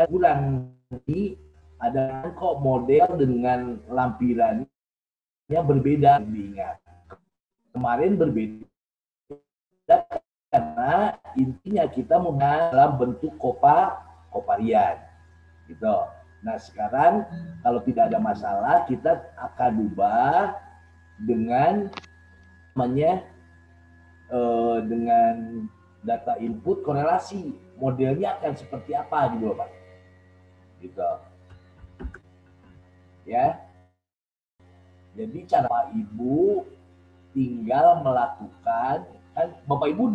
bulan ini ada kok model dengan lampirannya berbeda. Diingat kemarin berbeda karena intinya kita menggunakan dalam bentuk koparian gitu. Nah sekarang kalau tidak ada masalah kita akan ubah dengan namanya dengan data input korelasi, modelnya akan seperti apa gitu Pak, gitu ya. Jadi cara Bapak Ibu tinggal melakukan, kan Bapak Ibu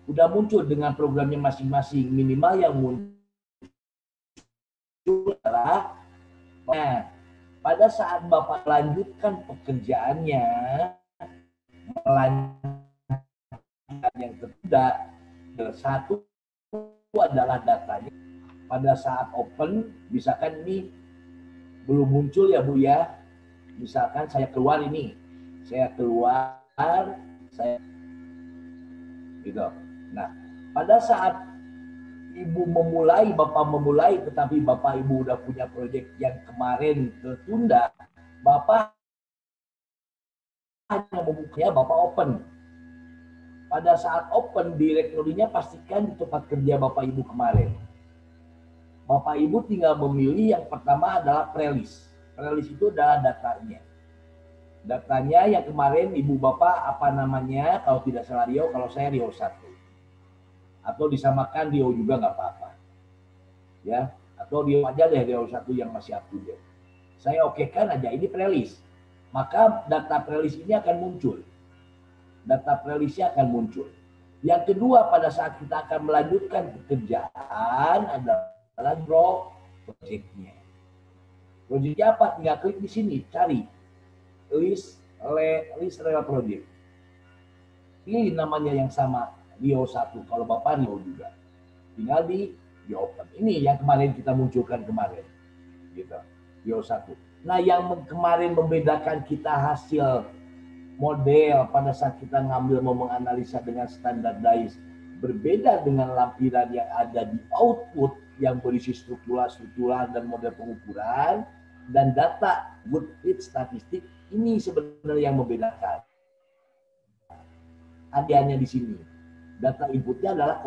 udah muncul dengan programnya masing-masing. Minimal yang muncul adalah, nah pada saat Bapak lanjutkan pekerjaannya, melanjutkan yang tidak, satu adalah datanya. Pada saat open, misalkan ini belum muncul ya Bu ya, misalkan saya keluar ini, saya gitu. Nah pada saat Ibu memulai, Bapak memulai, tetapi Bapak Ibu udah punya proyek yang kemarin tertunda, Bapak hanya membukanya, Bapak open. Pada saat open, direktorinya pastikan di tempat kerja Bapak Ibu kemarin. Bapak Ibu tinggal memilih yang pertama adalah prelis. Prelis itu adalah datanya. Datanya yang kemarin Ibu Bapak apa namanya, kalau tidak salah Rio, kalau saya Rio 1. Atau disamakan Rio juga nggak apa-apa. Ya, atau Rio aja deh, Rio 1 yang masih up to date. Saya okekan aja ini prelis. Maka data prelis ini akan muncul. Data prelisnya akan muncul. Yang kedua, pada saat kita akan melanjutkan pekerjaan adalah project-nya. Project-nya apa? Tinggal klik di sini, cari list real project. Pilih namanya yang sama, Rio 1. Kalau Bapak Rio juga. Tinggal di open. Ini yang kemarin kita munculkan kemarin. Gitu. Rio 1. Nah, yang kemarin membedakan kita hasil model pada saat kita ngambil mau menganalisa dengan standardized berbeda dengan lampiran yang ada di output yang berisi struktural dan model pengukuran dan data good fit statistik, ini sebenarnya yang membedakan. Adiannya di sini data inputnya adalah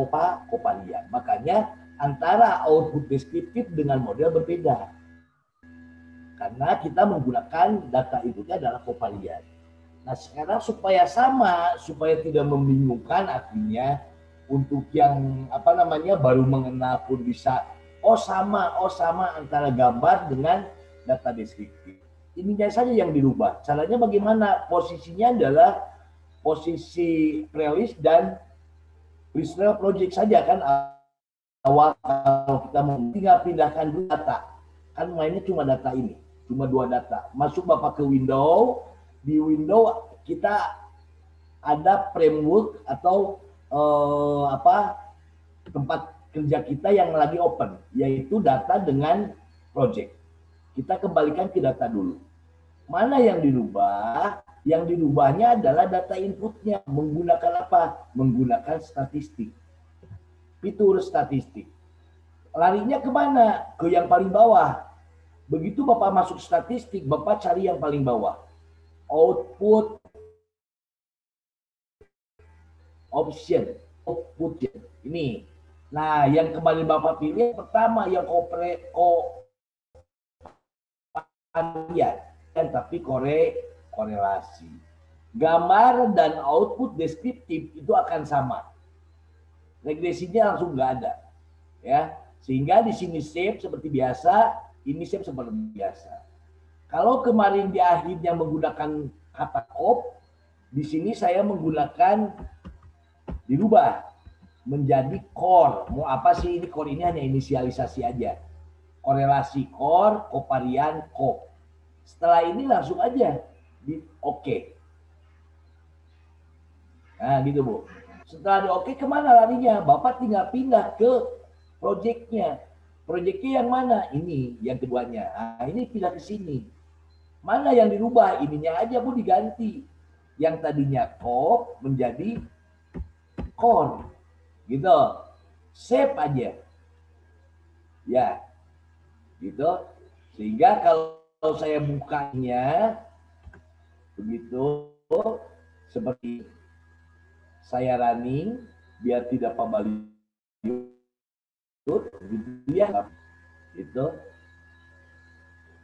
koparian, makanya antara output deskriptif dengan model berbeda karena kita menggunakan data inputnya adalah koparian. Nah sekarang supaya sama, supaya tidak membingungkan, artinya untuk yang apa namanya baru mengenal pun bisa oh sama antara gambar dengan data deskriptif. Ininya saja yang dirubah. Caranya bagaimana? Posisinya adalah posisi prelis dan list real project saja kan awal kalau kita mau tinggal pindahkan dulu data. Kan mainnya cuma data ini, cuma 2 data. Masuk Bapak ke window. Di window kita ada framework atau tempat kerja kita yang lagi open, yaitu data dengan project. Kita kembalikan ke data dulu. Mana yang dirubah? Yang dirubahnya adalah data inputnya. Menggunakan apa? Menggunakan statistik. Fitur statistik. Larinya kemana? Ke yang paling bawah. Begitu Bapak masuk statistik, Bapak cari yang paling bawah. Output option. Ini. Nah, yang kembali Bapak pilih pertama yang tapi korelasi. Gambar dan output deskriptif itu akan sama. Regresinya langsung nggak ada. Ya, sehingga di sini shape seperti biasa, ini shape seperti biasa. Kalau kemarin di akhirnya menggunakan kata op, di sini saya menggunakan dirubah menjadi core. Mau apa sih ini core, ini hanya inisialisasi aja. Korelasi core, koparian, co. Setelah ini langsung aja di oke. Nah gitu Bu. Setelah di oke kemana larinya? Bapak tinggal pindah ke projectnya. Projectnya yang mana? Ini yang keduanya. Nah ini pindah ke sini. Mana yang dirubah? Ininya aja Bu diganti. Yang tadinya co menjadi core. Gitu. save aja. Ya, gitu. Sehingga kalau saya bukanya begitu seperti saya running biar tidak pembaliut gitu ya, itu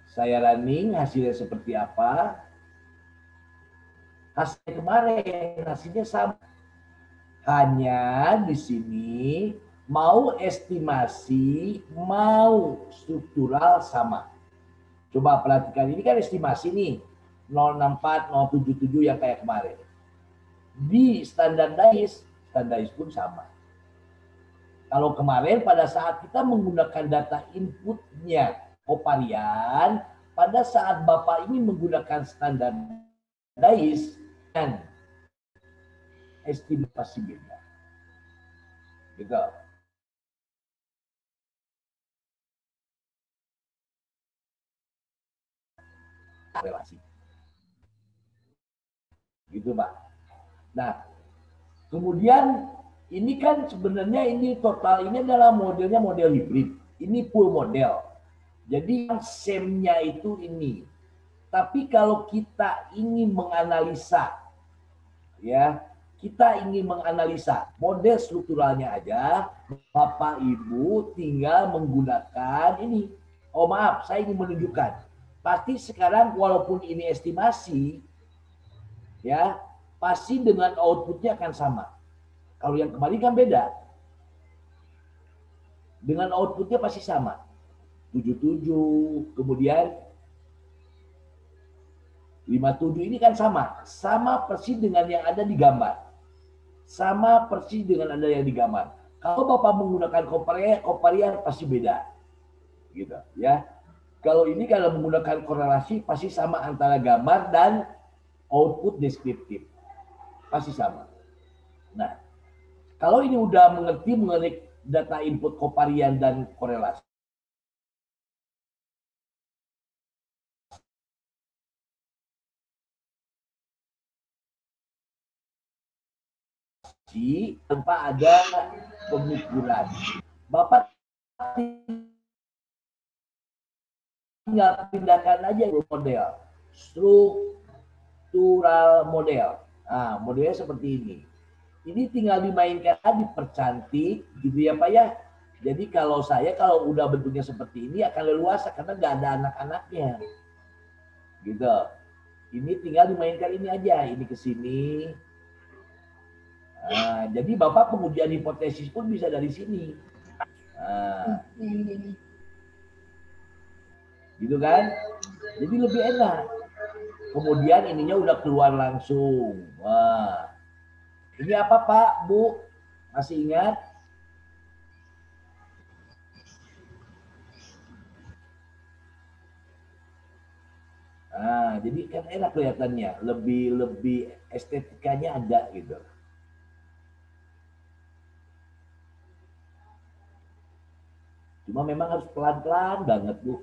saya running hasilnya seperti apa, hasilnya kemarin hasilnya sama, hanya di sini mau estimasi mau struktural sama. Coba perhatikan, ini kan estimasi nih 064 077 yang kayak kemarin. Di standardized pun sama. Kalau kemarin pada saat kita menggunakan data inputnya Coparian, pada saat Bapak ini menggunakan standardized dan estimasi beda. Gitu. Relasi. Gitu, Pak. Nah, kemudian ini kan sebenarnya ini total ini adalah modelnya model hibrid. Ini full model. Jadi yang SEM-nya itu ini. Tapi kalau kita ingin menganalisa, ya, kita ingin menganalisa model strukturalnya aja, Bapak Ibu tinggal menggunakan ini. Oh maaf, saya ingin menunjukkan. Pasti sekarang walaupun ini estimasi, ya, pasti dengan outputnya akan sama. Kalau yang kemarin kan beda. Dengan outputnya pasti sama. 77, kemudian 57 ini kan sama. Sama persis dengan yang ada di gambar. Sama persis dengan ada yang di gambar. Kalau Bapak menggunakan Coparian pasti beda. Gitu ya. Kalau ini kalau menggunakan korelasi pasti sama antara gambar dan output deskriptif. Pasti sama. Nah, kalau ini udah mengerti mengenai data input Coparian dan korelasi, tanpa ada pengukuran. Bapak tinggal pindahkan aja model struktural model. Nah, modelnya seperti ini. Ini tinggal dimainkan, dipercantik, gitu ya Pak ya. Jadi kalau udah bentuknya seperti ini akan leluasa karena nggak ada anak-anaknya, gitu. Ini tinggal dimainkan ini aja, ini ke sini. Nah, jadi Bapak pengujian hipotesis pun bisa dari sini. Nah, gitu kan? Jadi lebih enak. Kemudian ininya udah keluar langsung. Wah, ini apa Pak, Bu? Masih ingat? Nah, jadi kan enak kelihatannya, lebih estetikanya ada gitu. Cuma memang harus pelan-pelan banget, Bu.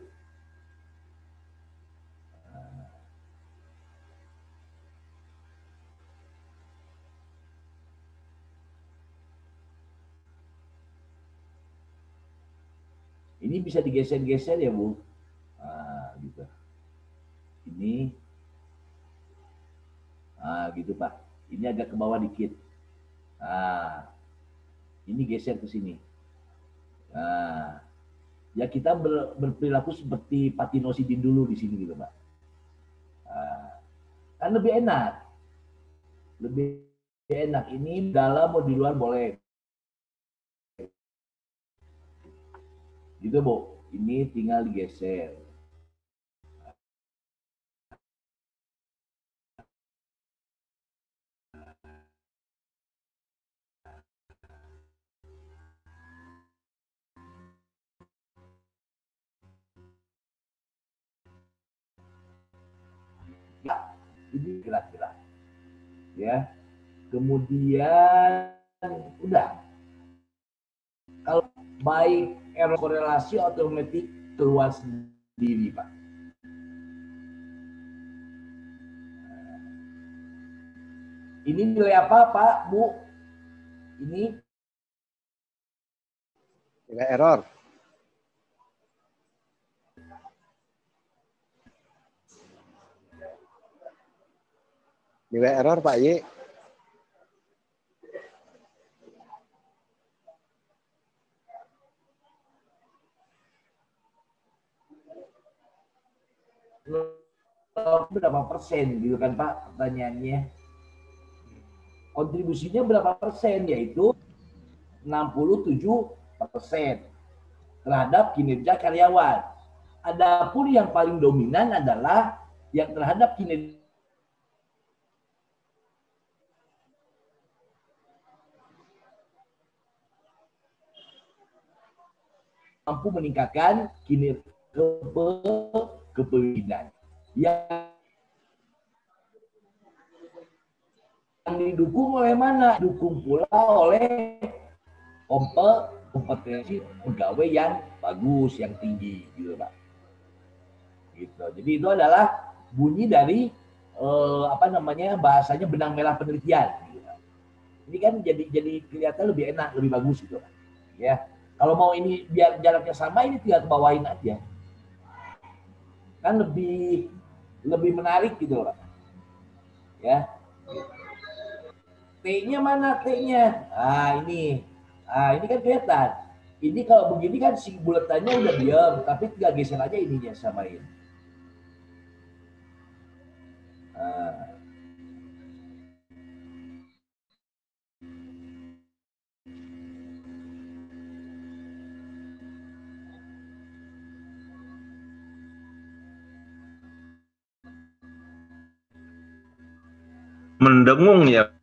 Ini bisa digeser-geser ya, Bu. Nah, gitu. Ini, nah gitu Pak. Ini agak ke bawah dikit. Nah, ini geser ke sini. Nah, ya kita berperilaku seperti Patinosidin dulu di sini gitu Pak. Nah, kan lebih enak. Lebih enak. Ini dalam mau di luar boleh. Gitu Bu. Ini tinggal digeser. Ya, ini kira-kira. Ya. Kemudian udah. Kalau baik error korelasi otomatis keluar sendiri Pak. Ini nilai apa Pak, Bu? Ini Nilai error. Nilai error Pak Y. Berapa persen gitu kan Pak pertanyaannya. Kontribusinya berapa persen, yaitu 67% terhadap kinerja karyawan. Adapun yang paling dominan adalah yang terhadap kinerja mampu meningkatkan kinerja kepemimpinan. Yang didukung oleh mana? Didukung pula oleh kompetensi pegawai yang bagus, yang tinggi, gitu Pak. Gitu. Jadi itu adalah bunyi dari bahasanya benang merah penelitian. Gitu. Ini kan jadi kelihatan lebih enak, lebih bagus gitu Pak. Ya. Kalau mau ini biar jaraknya sama, ini tinggal ke bawahin aja. Kan lebih menarik gitu Pak. Ya. T-nya mana T-nya? Ini kan kelihatan. Ini kalau begini kan si buletannya udah diam, tapi tinggal geser aja ininya samain. Mendengung ya.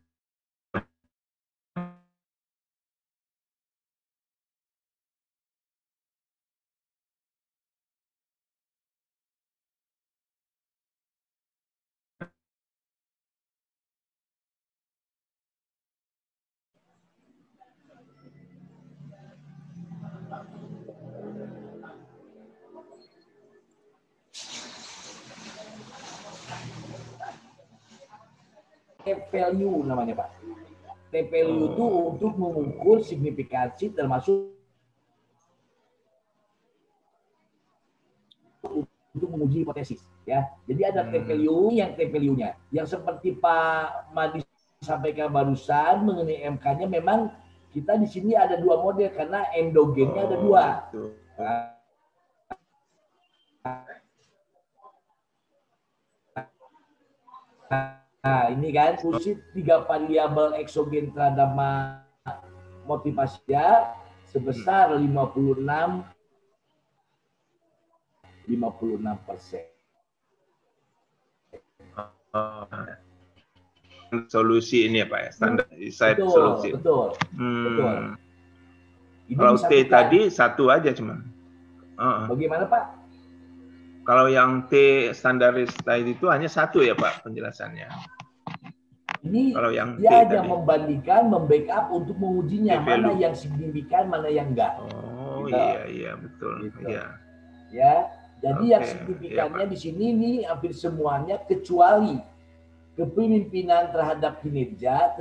T-value namanya Pak. T-value itu untuk mengukur signifikansi termasuk untuk menguji hipotesis ya. Jadi ada T-value yang T-value-nya. Yang seperti Pak Madi sampaikan barusan mengenai MK-nya, memang kita di sini ada dua model karena endogennya ada dua. Nah, ini kan fungsi 3 variabel eksogen terhadap motivasinya sebesar 56%. Solusi ini ya Pak ya, standar solusi. Betul. Kalau T tadi satu aja cuman. Bagaimana Pak? Kalau yang T standaris tadi itu hanya satu ya Pak penjelasannya. Ini kalau yang dia T hanya tadi membandingkan, membackup untuk mengujinya mana yang signifikan, mana yang enggak. Oh gitu. Iya betul. Gitu. Iya. Ya, jadi yang signifikannya di sini nih hampir semuanya kecuali kepemimpinan terhadap kinerja,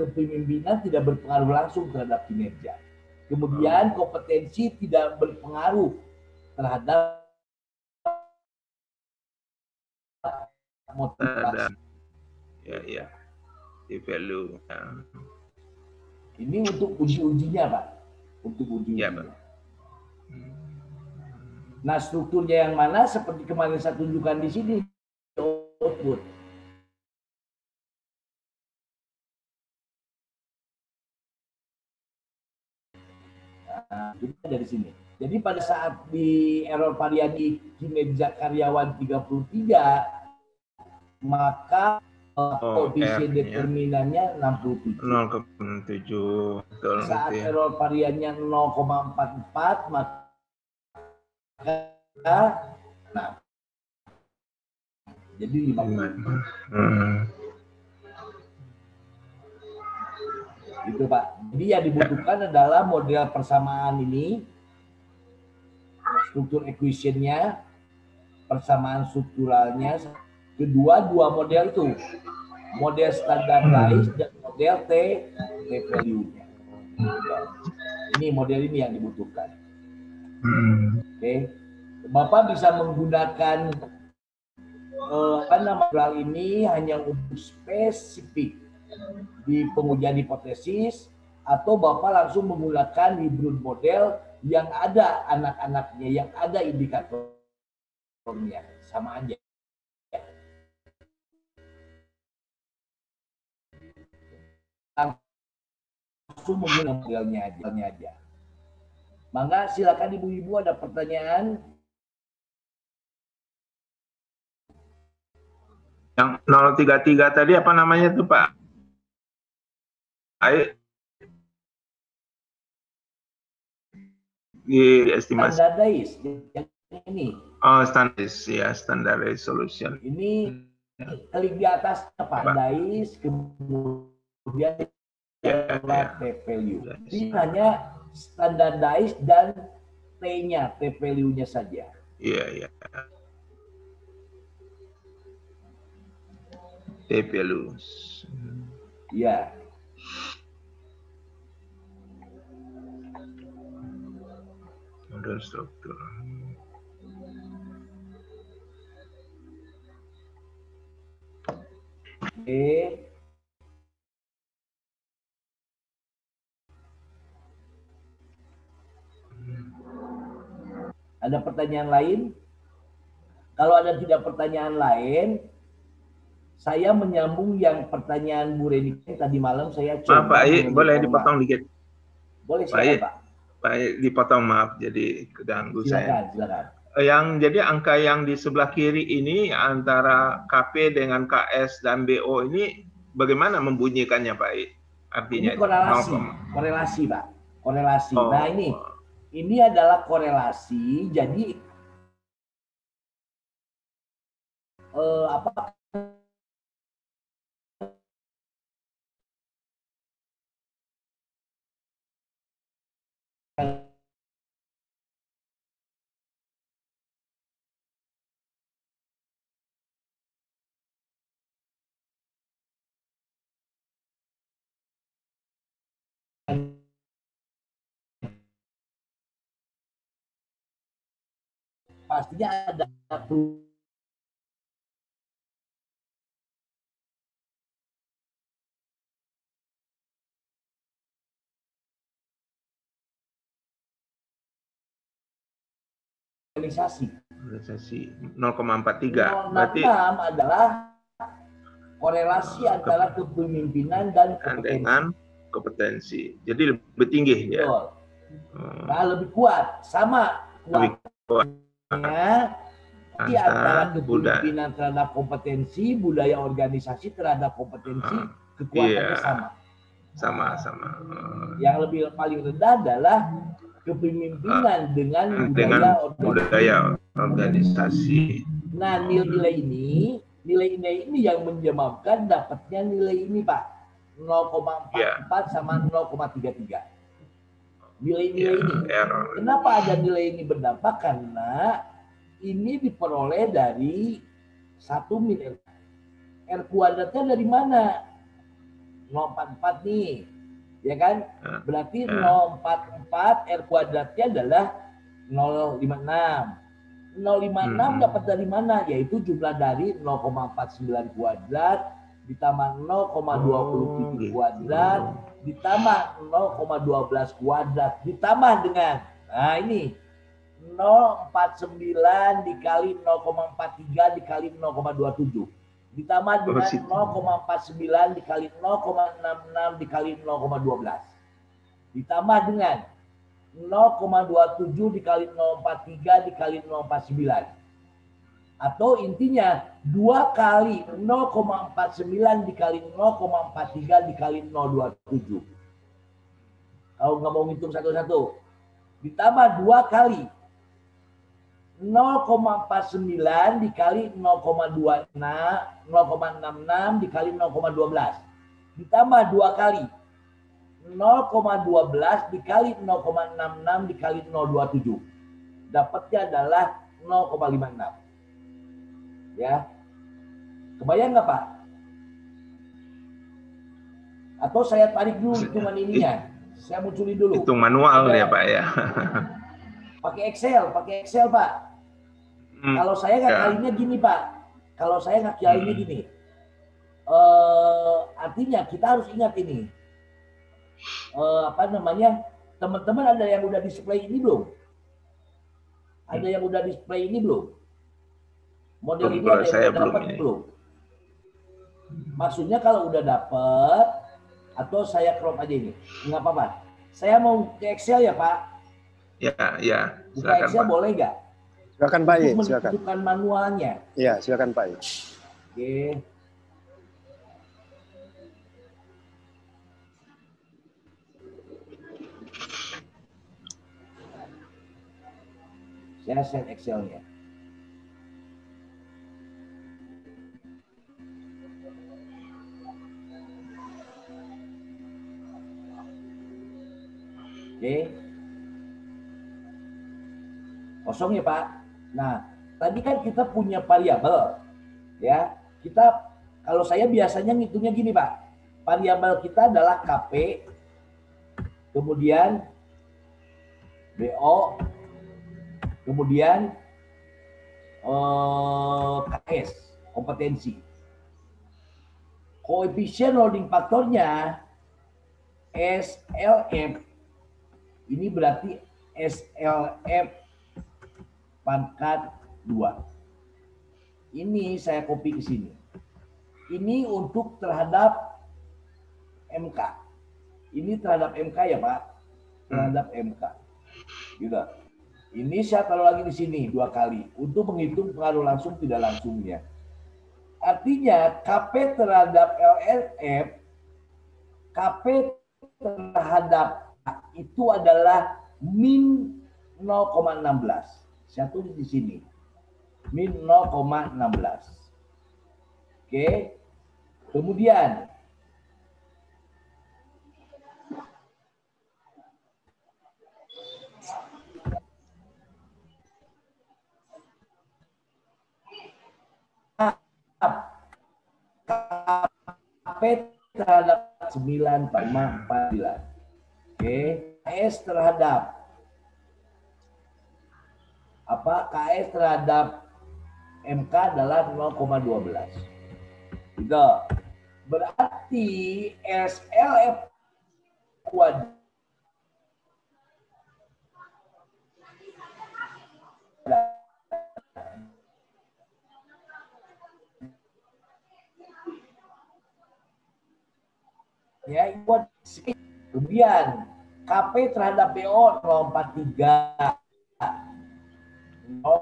kepemimpinan tidak berpengaruh langsung terhadap kinerja. Kemudian kompetensi tidak berpengaruh terhadap motivasi. Ya. Di value. Ya. Ini untuk uji-ujinya Pak. Untuk uji-ujinya. Ya, Pak. Nah, strukturnya yang mana seperti kemarin saya tunjukkan di sini, output. Nah, itu dari sini. Jadi pada saat di error varian di kinerja karyawan 33, maka koefisien determinannya 67. 0,7. Betul. Saat error variannya 0,44, maka jadi 50. Gitu Pak. Jadi yang dibutuhkan adalah model persamaan ini, struktur equation-nya, persamaan strukturalnya. Kedua, dua model itu, model standardized dan model T value-nya. Ini model ini yang dibutuhkan. Oke. Bapak bisa menggunakan modal ini hanya untuk spesifik di pengujian hipotesis, atau Bapak langsung menggunakan hybrid model yang ada anak-anaknya, yang ada indikatornya, sama aja. Langsung menggunakan modelnya aja. Mangga silakan ibu-ibu, ada pertanyaan? Yang 033 tadi apa namanya tuh Pak? Di estimasi. Standardized yang ini. Oh, standardized ya, standardized solution. Ini klik di atas standardized, kemudian T-value. Ini hanya standardized dan T-nya, T-value-nya saja. Iya. T-values. Iya. Model struktur. Oke. Ada pertanyaan lain? Kalau ada tidak pertanyaan lain, saya menyambung yang pertanyaan Bu Reni tadi malam saya coba. Maaf Pak Ai, boleh dipotong dikit? Boleh, silakan Pak. Pak Ai, dipotong, maaf, jadi keganggu saya. Silakan. Jadi angka yang di sebelah kiri ini antara KP dengan KS dan BO ini bagaimana membunyikannya Pak Ai? Artinya ini korelasi Pak. Korelasi. Oh. Nah ini adalah korelasi. Jadi apa? Pastinya ada organisasi 0,43 berarti adalah korelasi antara kepemimpinan dan kompetensi. Jadi lebih tinggi ya. Nah, lebih kuat, sama kuatnya antara kepemimpinan terhadap kompetensi, budaya organisasi terhadap kompetensi, kekuatannya sama. Yang paling rendah adalah kepemimpinan dengan budaya organisasi. Nah, nilai ini yang menyebabkan dapatnya nilai ini Pak, 0,44 sama 0,33. Nilai-nilai ini. Kenapa ada nilai ini berdampak? Karena ini diperoleh dari 1 miliar. R kuadratnya dari mana? 0,44 nih. Ya kan? Berarti 0,44 R kuadratnya adalah 0,56. 0,56 dapat dari mana? Yaitu jumlah dari 0,49 kuadrat ditambah 0,27 kuadrat ditambah 0,12 kuadrat ditambah dengan, nah ini 0,49 dikali 0,43 dikali 0,27 ditambah dengan 0,49 dikali 0,66 dikali 0,12 ditambah dengan 0,27 dikali 0,43 dikali 0,49, atau intinya 2 kali 0,49 dikali 0,43 dikali 0,27. Kalau nggak mau ngitung satu-satu, ditambah 2 kali 0,49 dikali 0,66 dikali 0,12 ditambah 2 kali 0,12 dikali 0,66 dikali 0,27, dapatnya adalah 0,56. Ya, kebayang nggak Pak? Atau saya tarik dulu hitungan ininya, Saya munculin dulu. Hitung manual ya Pak ya. Pakai Excel Pak. Kalau saya nggak kalinya gini Pak. Kalau saya nggak kalinya gini. Artinya kita harus ingat ini. Apa namanya? Teman-teman ada yang udah display ini belum? Ada yang udah display ini belum? Model ini ada yang udah dapat belum? Maksudnya kalau udah dapat atau saya crop aja ini, nggak apa-apa. Saya mau ke Excel ya Pak. Ya. Buka Excel Pak. Boleh nggak? Silakan Pak. Untuk menentukan manualnya. Iya, silakan Pak. Oke. Saya set Excel-nya. Oke. Kosong ya Pak. Nah, tadi kan kita punya variabel. Ya, kita kalau saya biasanya ngitungnya gini Pak. Variabel kita adalah KP, kemudian BO, kemudian KS, kompetensi. Koefisien loading faktornya SLF. Ini berarti SLF pangkat 2. Ini saya copy ke sini. Ini untuk terhadap MK. Ini terhadap MK ya Pak. Terhadap MK. Gitu. Ini saya taruh lagi di sini 2 kali. Untuk menghitung pengaruh langsung tidak langsungnya. Artinya KP terhadap LLF, KP terhadap itu adalah min 0,16. Saya tulis di sini. Min 0,16. Oke. Kemudian KP terhadap 9,49. Oke, KS terhadap apa? KS terhadap MK adalah 0,12. Gitu. Berarti SLF kuadrat ya buat kemudian KP terhadap BO 043 BO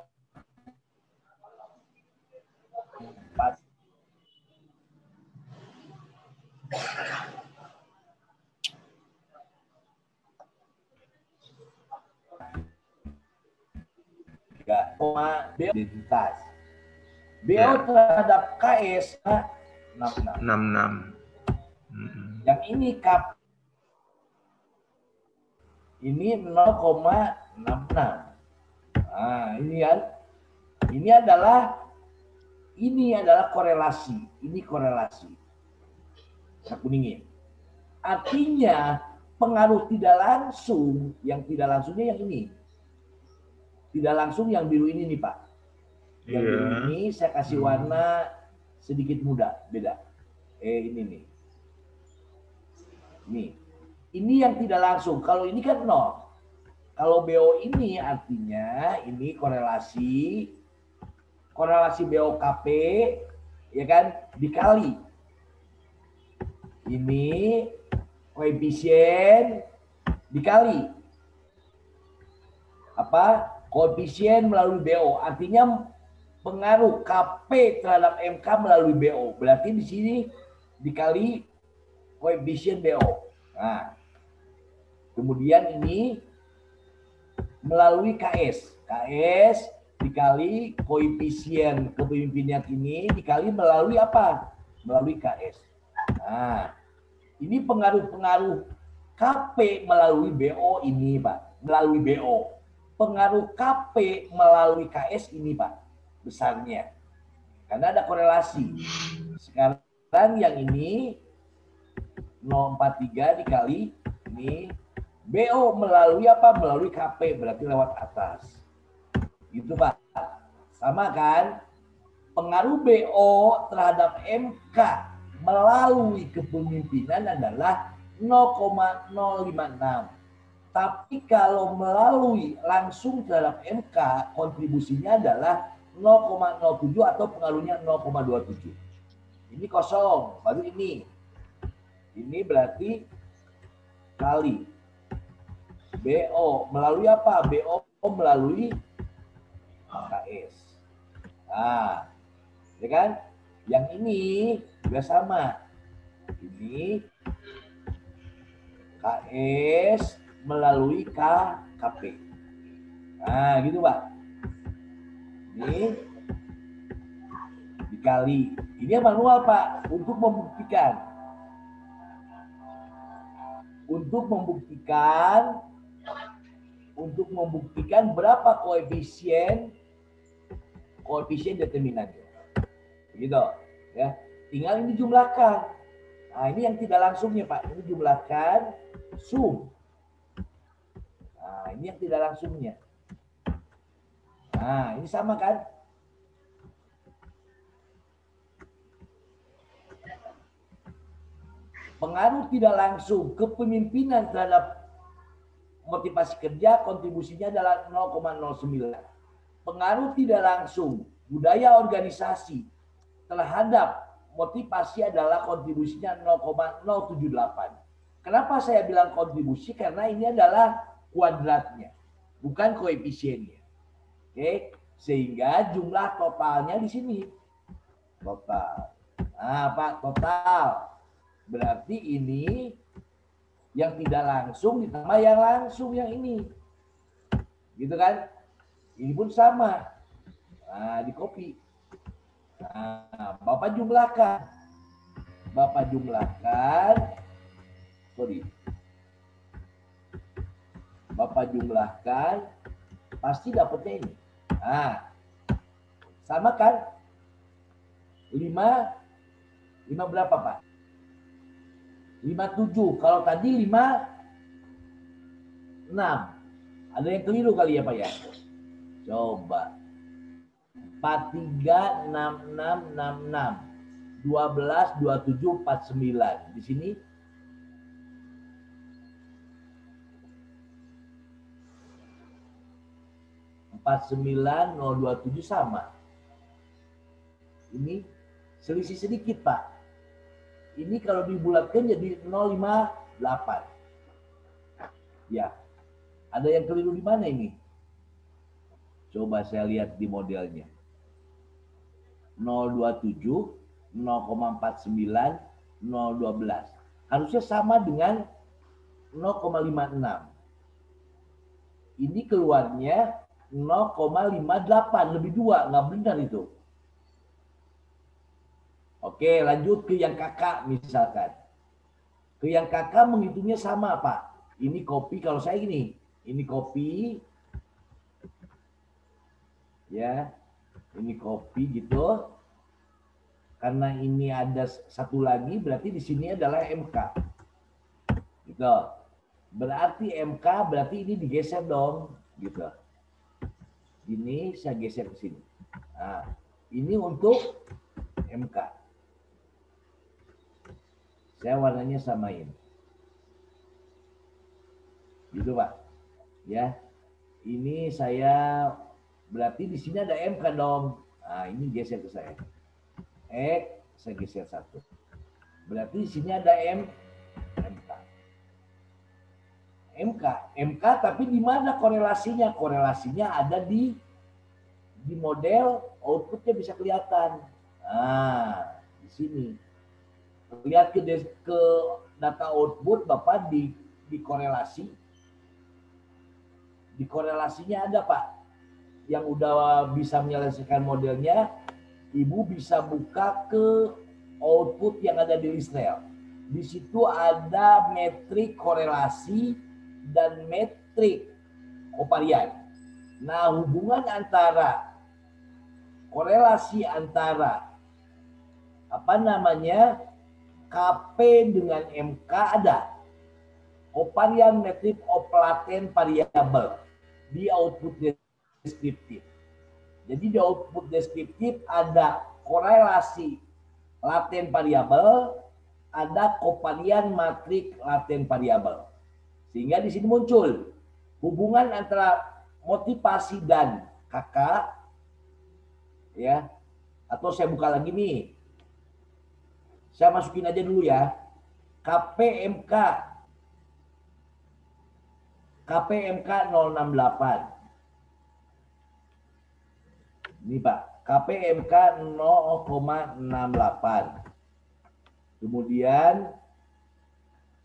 identitas. BO terhadap KS 66. Yang ini KP ini 0,66. Nah, ini kan. Ini adalah korelasi. Ini korelasi. Saya kuningin. Artinya pengaruh tidak langsung, yang tidak langsungnya yang ini. Tidak langsung yang biru ini nih Pak. Yang biru ini saya kasih warna sedikit muda, beda. Ini nih. Ini yang tidak langsung. Kalau ini kan 0. Kalau BO ini artinya ini korelasi BOKP ya kan dikali ini koefisien dikali apa koefisien melalui BO, artinya pengaruh KP terhadap MK melalui BO. Berarti di sini dikali koefisien BO. Nah, kemudian ini melalui KS. KS dikali koefisien kepemimpinan ini dikali melalui apa? Melalui KS. Nah, ini pengaruh-pengaruh KP melalui BO ini, Pak. Melalui BO. Pengaruh KP melalui KS ini, Pak. Besarnya. Karena ada korelasi. Sekarang yang ini 0,43 dikali ini BO melalui apa? Melalui KP, berarti lewat atas. Gitu Pak. Sama kan? Pengaruh BO terhadap MK melalui kepemimpinan adalah 0,056. Tapi kalau melalui langsung terhadap MK, kontribusinya adalah 0,07 atau pengaruhnya 0,27. Ini kosong, baru ini. Ini berarti kali. BO melalui apa? BO melalui KS. Nah, ya kan? Yang ini juga sama. Ini KS melalui KP. Nah, gitu Pak. Ini dikali. Ini manual Pak, untuk membuktikan. Untuk membuktikan berapa koefisien determinannya. Begitu, ya. Tinggal ini jumlahkan. Nah, ini yang tidak langsungnya Pak. Ini jumlahkan sum. Nah, ini yang tidak langsungnya. Nah, ini sama kan? Pengaruh tidak langsung kepemimpinan terhadap motivasi kerja, kontribusinya adalah 0,09. Pengaruh tidak langsung budaya organisasi terhadap motivasi adalah kontribusinya 0,078. Kenapa saya bilang kontribusi? Karena ini adalah kuadratnya, bukan koefisiennya. Oke, sehingga jumlah totalnya di sini. Total. Nah, Pak, total. Berarti ini yang tidak langsung ditambah yang langsung yang ini. Gitu kan? Ini pun sama. Nah, di copy. Nah, Bapak jumlahkan. Bapak jumlahkan, pasti dapatnya ini. Nah, sama kan? 5 berapa Pak? 57. Kalau tadi 56. Ada yang keliru kali ya Pak ya? Coba. 43, 66, 66. 12, 27, 49. Di sini 49027 sama. Ini selisih sedikit Pak. Ini kalau dibulatkan jadi 058. Ya. Ada yang keliru di mana ini? Coba saya lihat di modelnya. 027, 0,49, 012. Harusnya sama dengan 0,56. Ini keluarnya 0,58, lebih 2, nggak benar itu. Oke, lanjut ke yang kakak misalkan. Ke yang kakak menghitungnya sama Pak. Ini kopi, kalau saya gini. Ini kopi. Ya, ini kopi gitu. Karena ini ada satu lagi, berarti di sini adalah MK. Gitu. Berarti MK, berarti ini digeser dong. Gitu. Ini saya geser ke sini. Nah, ini untuk MK. Saya warnanya samain. Gitu Pak. Ya. Ini saya berarti di sini ada MK dong. Nah, ini geser ke saya. Saya geser satu. Berarti di sini ada MK. MK tapi di mana korelasinya? Korelasinya ada di model, outputnya bisa kelihatan. Nah, di sini. Lihat ke data output Bapak di korelasi. Di korelasinya ada Pak. Yang udah bisa menyelesaikan modelnya, Ibu bisa buka ke output yang ada di Lisrel. Di situ ada metrik korelasi dan metrik kovarian. Nah, hubungan antara korelasi antara KP dengan MK ada. covariance matrix of latent variable di output deskriptif. Jadi di output deskriptif ada korelasi laten variabel, ada covariance matrix laten variabel. Sehingga di sini muncul hubungan antara motivasi dan kakak, ya. Atau saya buka lagi nih. Saya masukin aja dulu ya. KPMK 068. Ini Pak, KPMK 0,68. Kemudian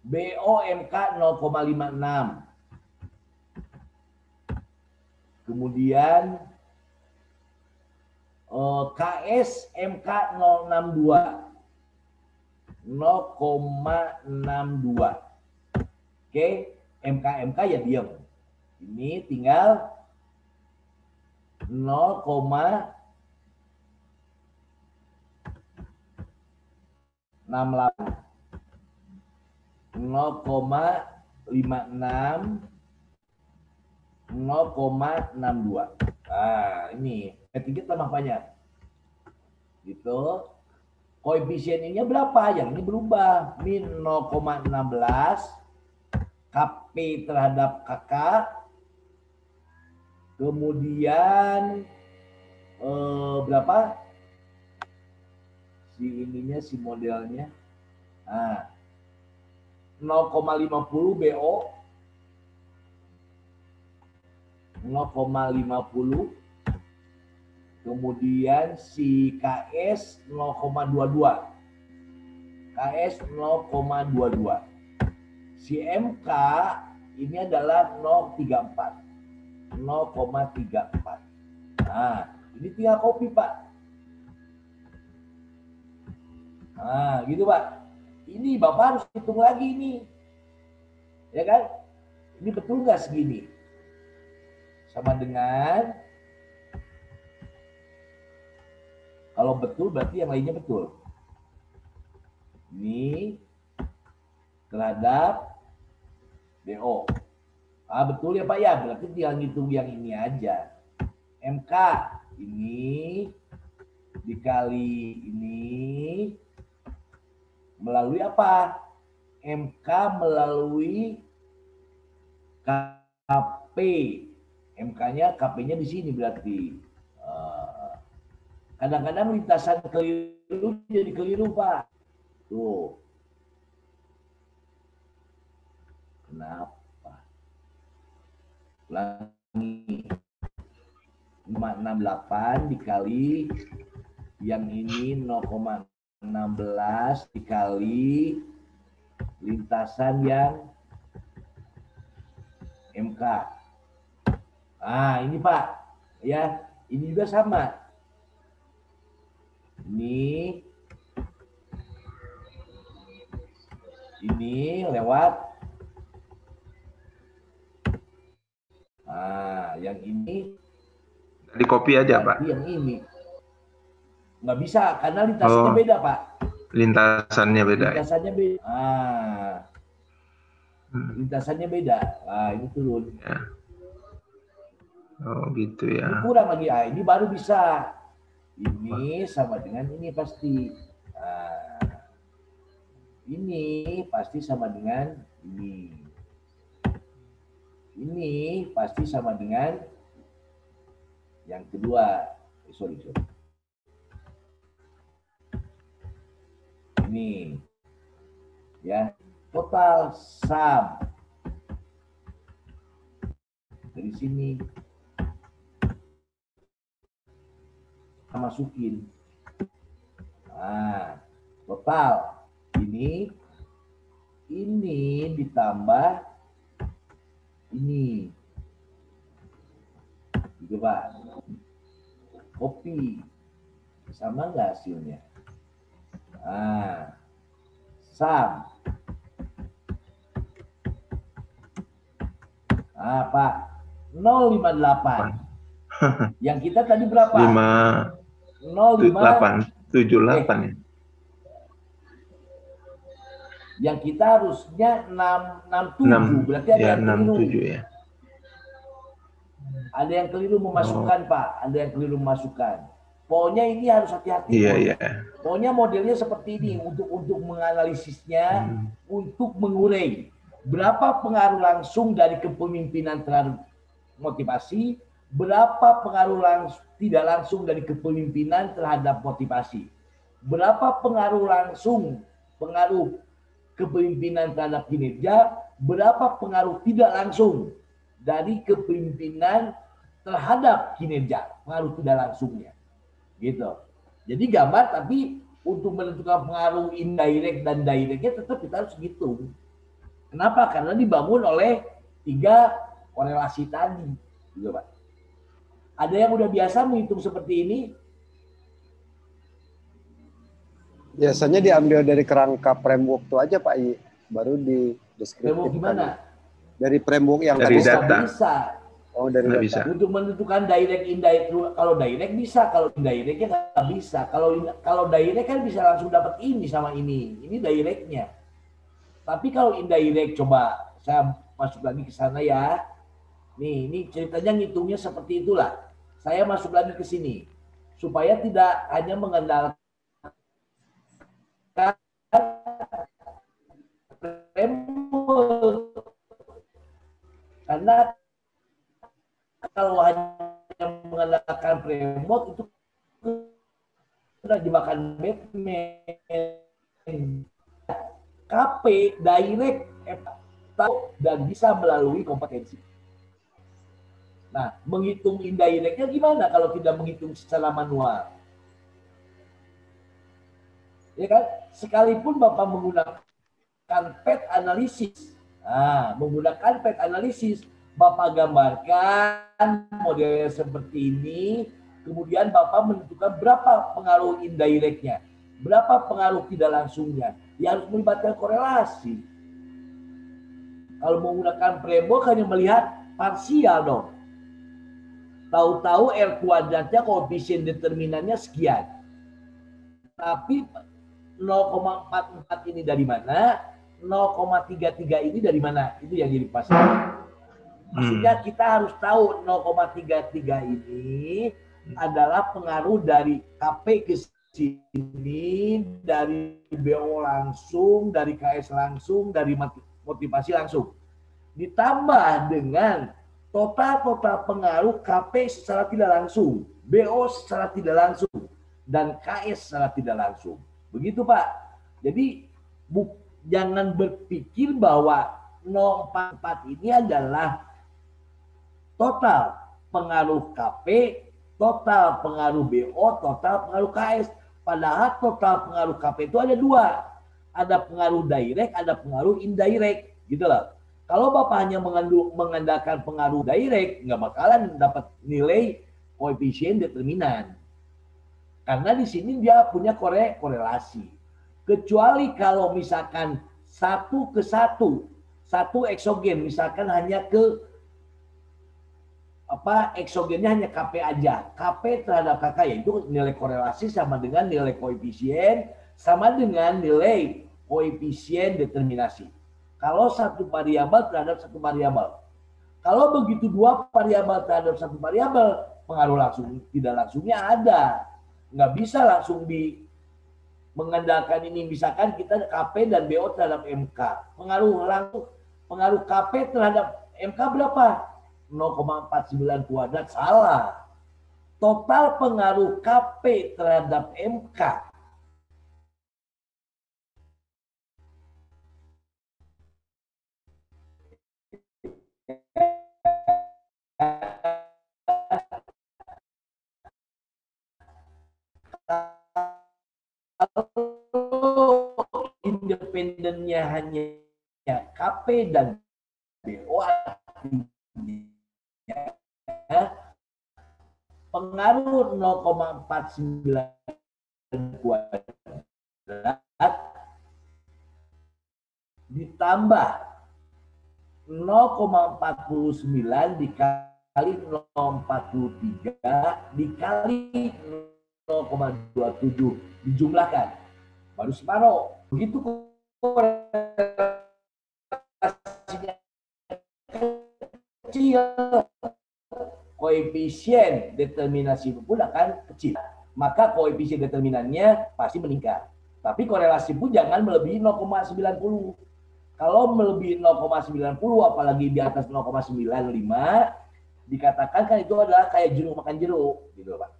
BOMK 0,56. Kemudian KSMK 062. 0,62. Oke, MK ya diam. Ini tinggal 0,68, 0,56, 0,62. Nah, ini ketika tambah banyak. Gitu. Koefisiennya berapa? Yang ini berubah. Min 0,16 KP terhadap KK. Kemudian berapa? Si ininya, si modelnya. Nah, 0,50 BO. 0,50. Kemudian si KS 0,22. KS 0,22. Si MK ini adalah 0,34. 0,34. Nah, ini tinggal copy, Pak. Nah, gitu, Pak. Ini Bapak harus hitung lagi ini. Ya kan? Ini betul nggak segini? Sama dengan, kalau betul berarti yang lainnya betul. Ini terhadap BO. Ah, betul ya Pak ya, berarti tinggal ngitung yang ini aja. MK ini dikali ini melalui apa? MK melalui KP. MK-nya, KP-nya di sini berarti. Kadang-kadang lintasan keliru jadi keliru, Pak. Tuh. Kenapa? Ulangi. 568 dikali yang ini 0,16 dikali lintasan yang MK. Ah, ini Pak. Ya, ini juga sama. Ini lewat. Ah, yang ini di copy aja, Pak. Yang ini nggak bisa karena lintasannya beda, Pak. Lintasannya beda. Lintasannya beda. Ah, lintasannya beda. Ah, ini turun. Ya. Oh, gitu ya. Ini kurang lagi. Ah, ini baru bisa. Ini sama dengan ini pasti. Ah, ini pasti sama dengan ini. Ini pasti sama dengan yang kedua. Sorry. Ini ya, total sum dari sini masukin. Nah, total ini ditambah ini, gitu Pak. Copy, sama nggak hasilnya? Nah, sum. Ah, Pak, 058. Yang kita tadi berapa? 578 78 ya. Yang kita harusnya 67, berarti ada ya, yang keliru. 67 ya. Ada yang keliru memasukkan, Pak. Ada yang keliru memasukkan. Pokoknya ini harus hati-hati. Iya, iya. Pokoknya modelnya seperti ini untuk menganalisisnya, untuk mengurai berapa pengaruh langsung dari kepemimpinan terhadap motivasi, berapa pengaruh tidak langsung dari kepemimpinan terhadap motivasi, berapa pengaruh langsung kepemimpinan terhadap kinerja, berapa pengaruh tidak langsung dari kepemimpinan terhadap kinerja, pengaruh tidak langsungnya, gitu. Jadi gambar, tapi untuk menentukan pengaruh indirect dan directnya tetap kita harus gitu. Kenapa? Karena dibangun oleh 3 korelasi tadi, gitu, Pak. Ada yang udah biasa menghitung seperti ini? Biasanya diambil dari kerangka framework itu aja Pak I, baru di deskriptif. Framework gimana? Dari framework yang dari tadi data. Bisa. Oh, dari Nggak data. bisa. Untuk menentukan direct indirect, kalau direct bisa, kalau indirectnya nggak bisa. Kalau direct kan bisa langsung dapat ini sama ini directnya. Tapi kalau indirect, coba saya masuk lagi ke sana ya. Nih, ini ceritanya ngitungnya seperti itulah. Saya masuk lagi ke sini supaya tidak hanya mengandalkan framework. Karena kalau hanya mengandalkan framework itu sudah jebakan Batman. KP direct tahu dan bisa melalui kompetensi. Nah, menghitung indirectnya gimana kalau tidak menghitung secara manual? Ya kan? Sekalipun Bapak menggunakan PET analisis. Nah, menggunakan PET analisis, Bapak gambarkan modelnya seperti ini, kemudian Bapak menentukan berapa pengaruh indirectnya, berapa pengaruh tidak langsungnya. Ya harus melibatkan korelasi. Kalau menggunakan framework hanya melihat parsial dong. Tahu-tahu R kuadratnya koefisien determinannya sekian. Tapi 0,44 ini dari mana? 0,33 ini dari mana? Itu yang jadi pasal. Maksudnya kita harus tahu 0,33 ini adalah pengaruh dari KP ke sini, dari BO langsung, dari KS langsung, dari motivasi langsung. Ditambah dengan total pengaruh KP secara tidak langsung, BO secara tidak langsung, dan KS secara tidak langsung. Begitu Pak. Jadi jangan berpikir bahwa 0,44 ini adalah total pengaruh KP, total pengaruh BO, total pengaruh KS. Padahal total pengaruh KP itu ada 2. Ada pengaruh direct, ada pengaruh indirect. Gitu loh. Kalau Bapak hanya mengandalkan pengaruh direct, nggak bakalan dapat nilai koefisien determinan. Karena di sini dia punya korelasi. Kecuali kalau misalkan 1 ke 1, satu eksogen, misalkan hanya ke eksogennya hanya KP aja. KP terhadap KK yaitu nilai korelasi sama dengan nilai koefisien, sama dengan nilai koefisien determinasi. Kalau satu variabel terhadap satu variabel. Kalau begitu 2 variabel terhadap satu variabel, pengaruh langsung tidak langsungnya ada. Nggak bisa langsung mengandalkan ini. Misalkan kita KP dan BO terhadap MK. Pengaruh KP terhadap MK berapa? 0,49 kuadrat. Salah. Total pengaruh KP terhadap MK independennya hanya KP dan BO, artinya pengaruh 0,49 kuadrat ditambah 0,49 dikali 0,43 dikali 0,27 dijumlahkan baru separuh. Begitu korelasinya kecil, koefisien determinasi pun akan kecil. Maka koefisien determinannya pasti meningkat. Tapi korelasi pun jangan melebihi 0,90. Kalau melebihi 0,90, apalagi di atas 0,95, dikatakan kan itu adalah kayak jeruk makan jeruk, gitu Pak.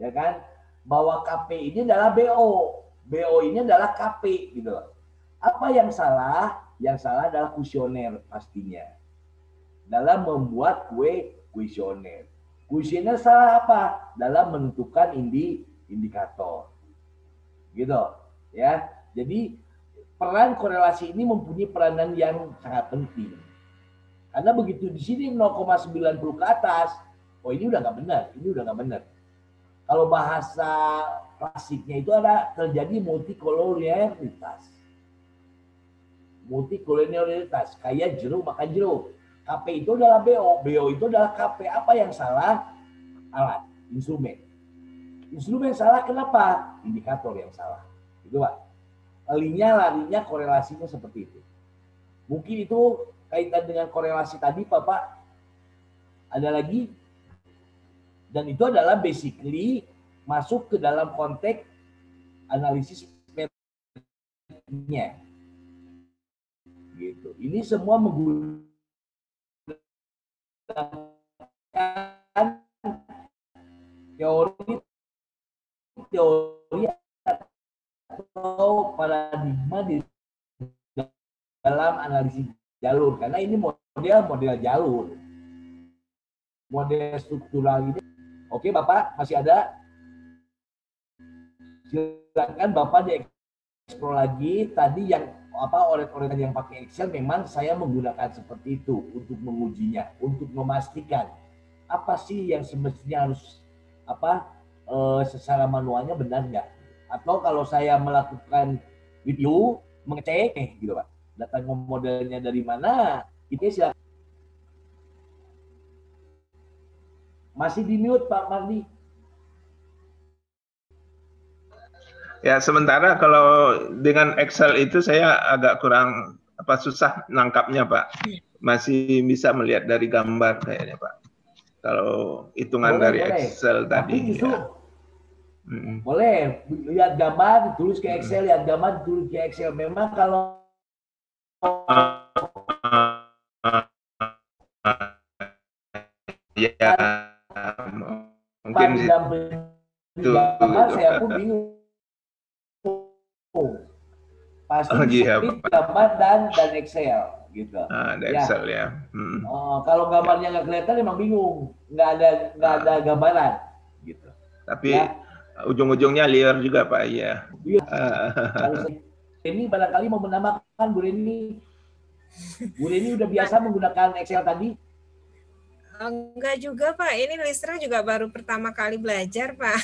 Ya kan? Bahwa KP ini adalah BO. BO ini adalah KP, gitu. Apa yang salah? Yang salah adalah kuesioner pastinya. Dalam membuat kuesioner. Kuesioner salah apa? Dalam menentukan indikator. Gitu, ya. Jadi peran korelasi ini mempunyai peranan yang sangat penting. Karena begitu di sini 0,90 ke atas, oh ini udah nggak benar, ini udah nggak benar. Kalau bahasa klasiknya itu ada terjadi multikolonialitas. Multikolonialitas, kayak jeruk makan jeruk. KP itu adalah BO, BO itu adalah KP. Apa yang salah? Alat, instrumen. Instrumen salah kenapa? Indikator yang salah. Gitu Pak. Larinya korelasinya seperti itu. Mungkin itu kaitan dengan korelasi tadi Bapak. Ada lagi? Dan itu adalah basically masuk ke dalam konteks analisis metodenya. Gitu. Ini semua menggunakan teori atau paradigma di dalam analisis jalur, karena ini model jalur, model struktural ini. Oke Bapak, masih ada? Silakan Bapak dieksplor lagi. Tadi yang oret-oretan yang pakai Excel, memang saya menggunakan seperti itu untuk mengujinya, untuk memastikan apa sih yang semestinya harus secara manualnya benar nggak. Atau kalau saya melakukan video mengecek gitu Pak, data modelnya dari mana, itu silakan. Masih di mute Pak Mardi. Ya, sementara kalau dengan Excel itu saya agak kurang susah nangkapnya Pak. Masih bisa melihat dari gambar kayaknya Pak. Kalau hitungan dari Excel tadi. Justru, ya. Boleh lihat gambar ditulis ke Excel, lihat gambar ditulis ke Excel. Memang kalau ya mungkin itu gambar saya pun bingung. Pasti gambar dan Excel gitu. Ada Excel ya. Kalau gambarnya nggak kelihatan emang bingung, nggak ada gambaran gitu. Tapi ya, ujung-ujungnya liar juga Pak ya. Ini barangkali mau menambahkan Bu Reni. Bu Reni udah biasa menggunakan Excel tadi? Enggak juga Pak, ini Listra juga baru pertama kali belajar Pak.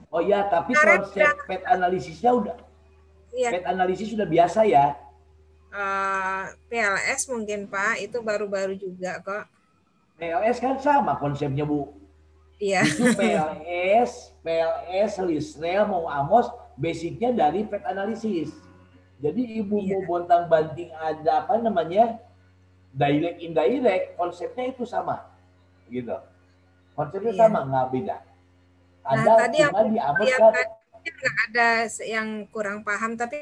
Oh iya, tapi konsep pet analisisnya udah, pet analisis sudah biasa ya? PLS mungkin Pak, itu baru-baru juga kok. PLS kan sama konsepnya Bu. Iya. Itu PLS, Lisrel, mau Amos, basicnya dari pet analisis. Jadi Ibu mau bontang-banting ada direct indirect, konsepnya itu sama, gitu. Konsepnya sama, nggak beda. Nah, tadi aku lihat nggak ada yang kurang paham, tapi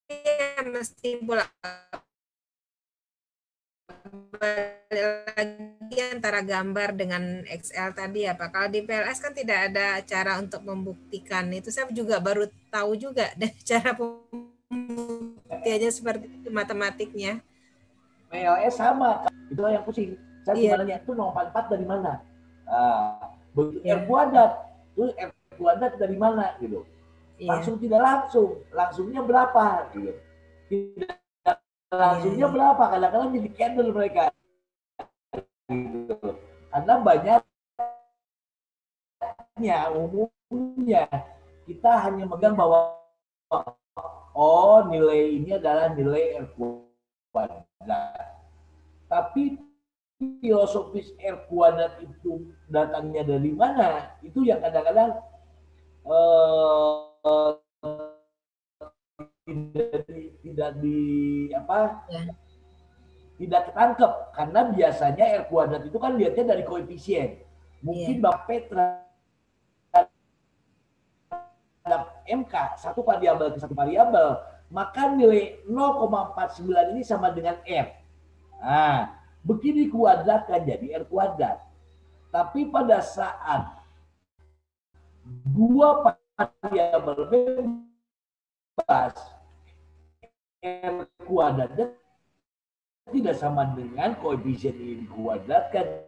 ya mesti balik lagi antara gambar dengan Excel tadi ya Pak. Kalau di PLS kan tidak ada cara untuk membuktikan. Itu saya juga baru tahu juga dan cara pembuktiannya seperti itu matematiknya. PLS sama, itu yang pusing. Saya cuma nanya itu 044 dari mana? R kuadrat, itu R kuadrat dari mana gitu. Langsung tidak langsungnya berapa gitu. Tidak langsungnya berapa, kadang-kadang jadi candle mereka. Gitu. Karena banyaknya umumnya kita hanya megang bahwa nilai ini adalah nilai R kuadrat. Tapi filosofis R kuadrat itu datangnya dari mana? Itu yang kadang-kadang tidak di apa? Ya. Tidak ketangkep karena biasanya R kuadrat itu kan lihatnya dari koefisien. Mungkin Bapak Petra MK satu variabel ke satu variabel, maka nilai 0,49 ini sama dengan R. Nah, begini kuadratkan jadi R kuadrat. Tapi pada saat dua variabel bebas, R kuadratnya tidak sama dengan koefisien ini dikuadratkan.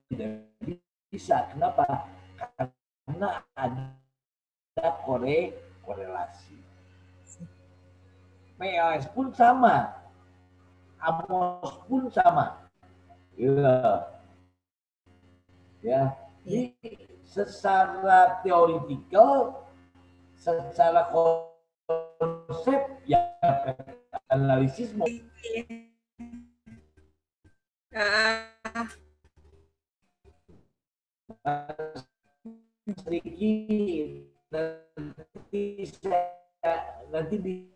Tidak bisa. Kenapa? Karena ada korelasi. PLS pun sama, Amos pun sama. Ya. Jadi secara teoritikal, secara konsep ya analisis sedikit nanti di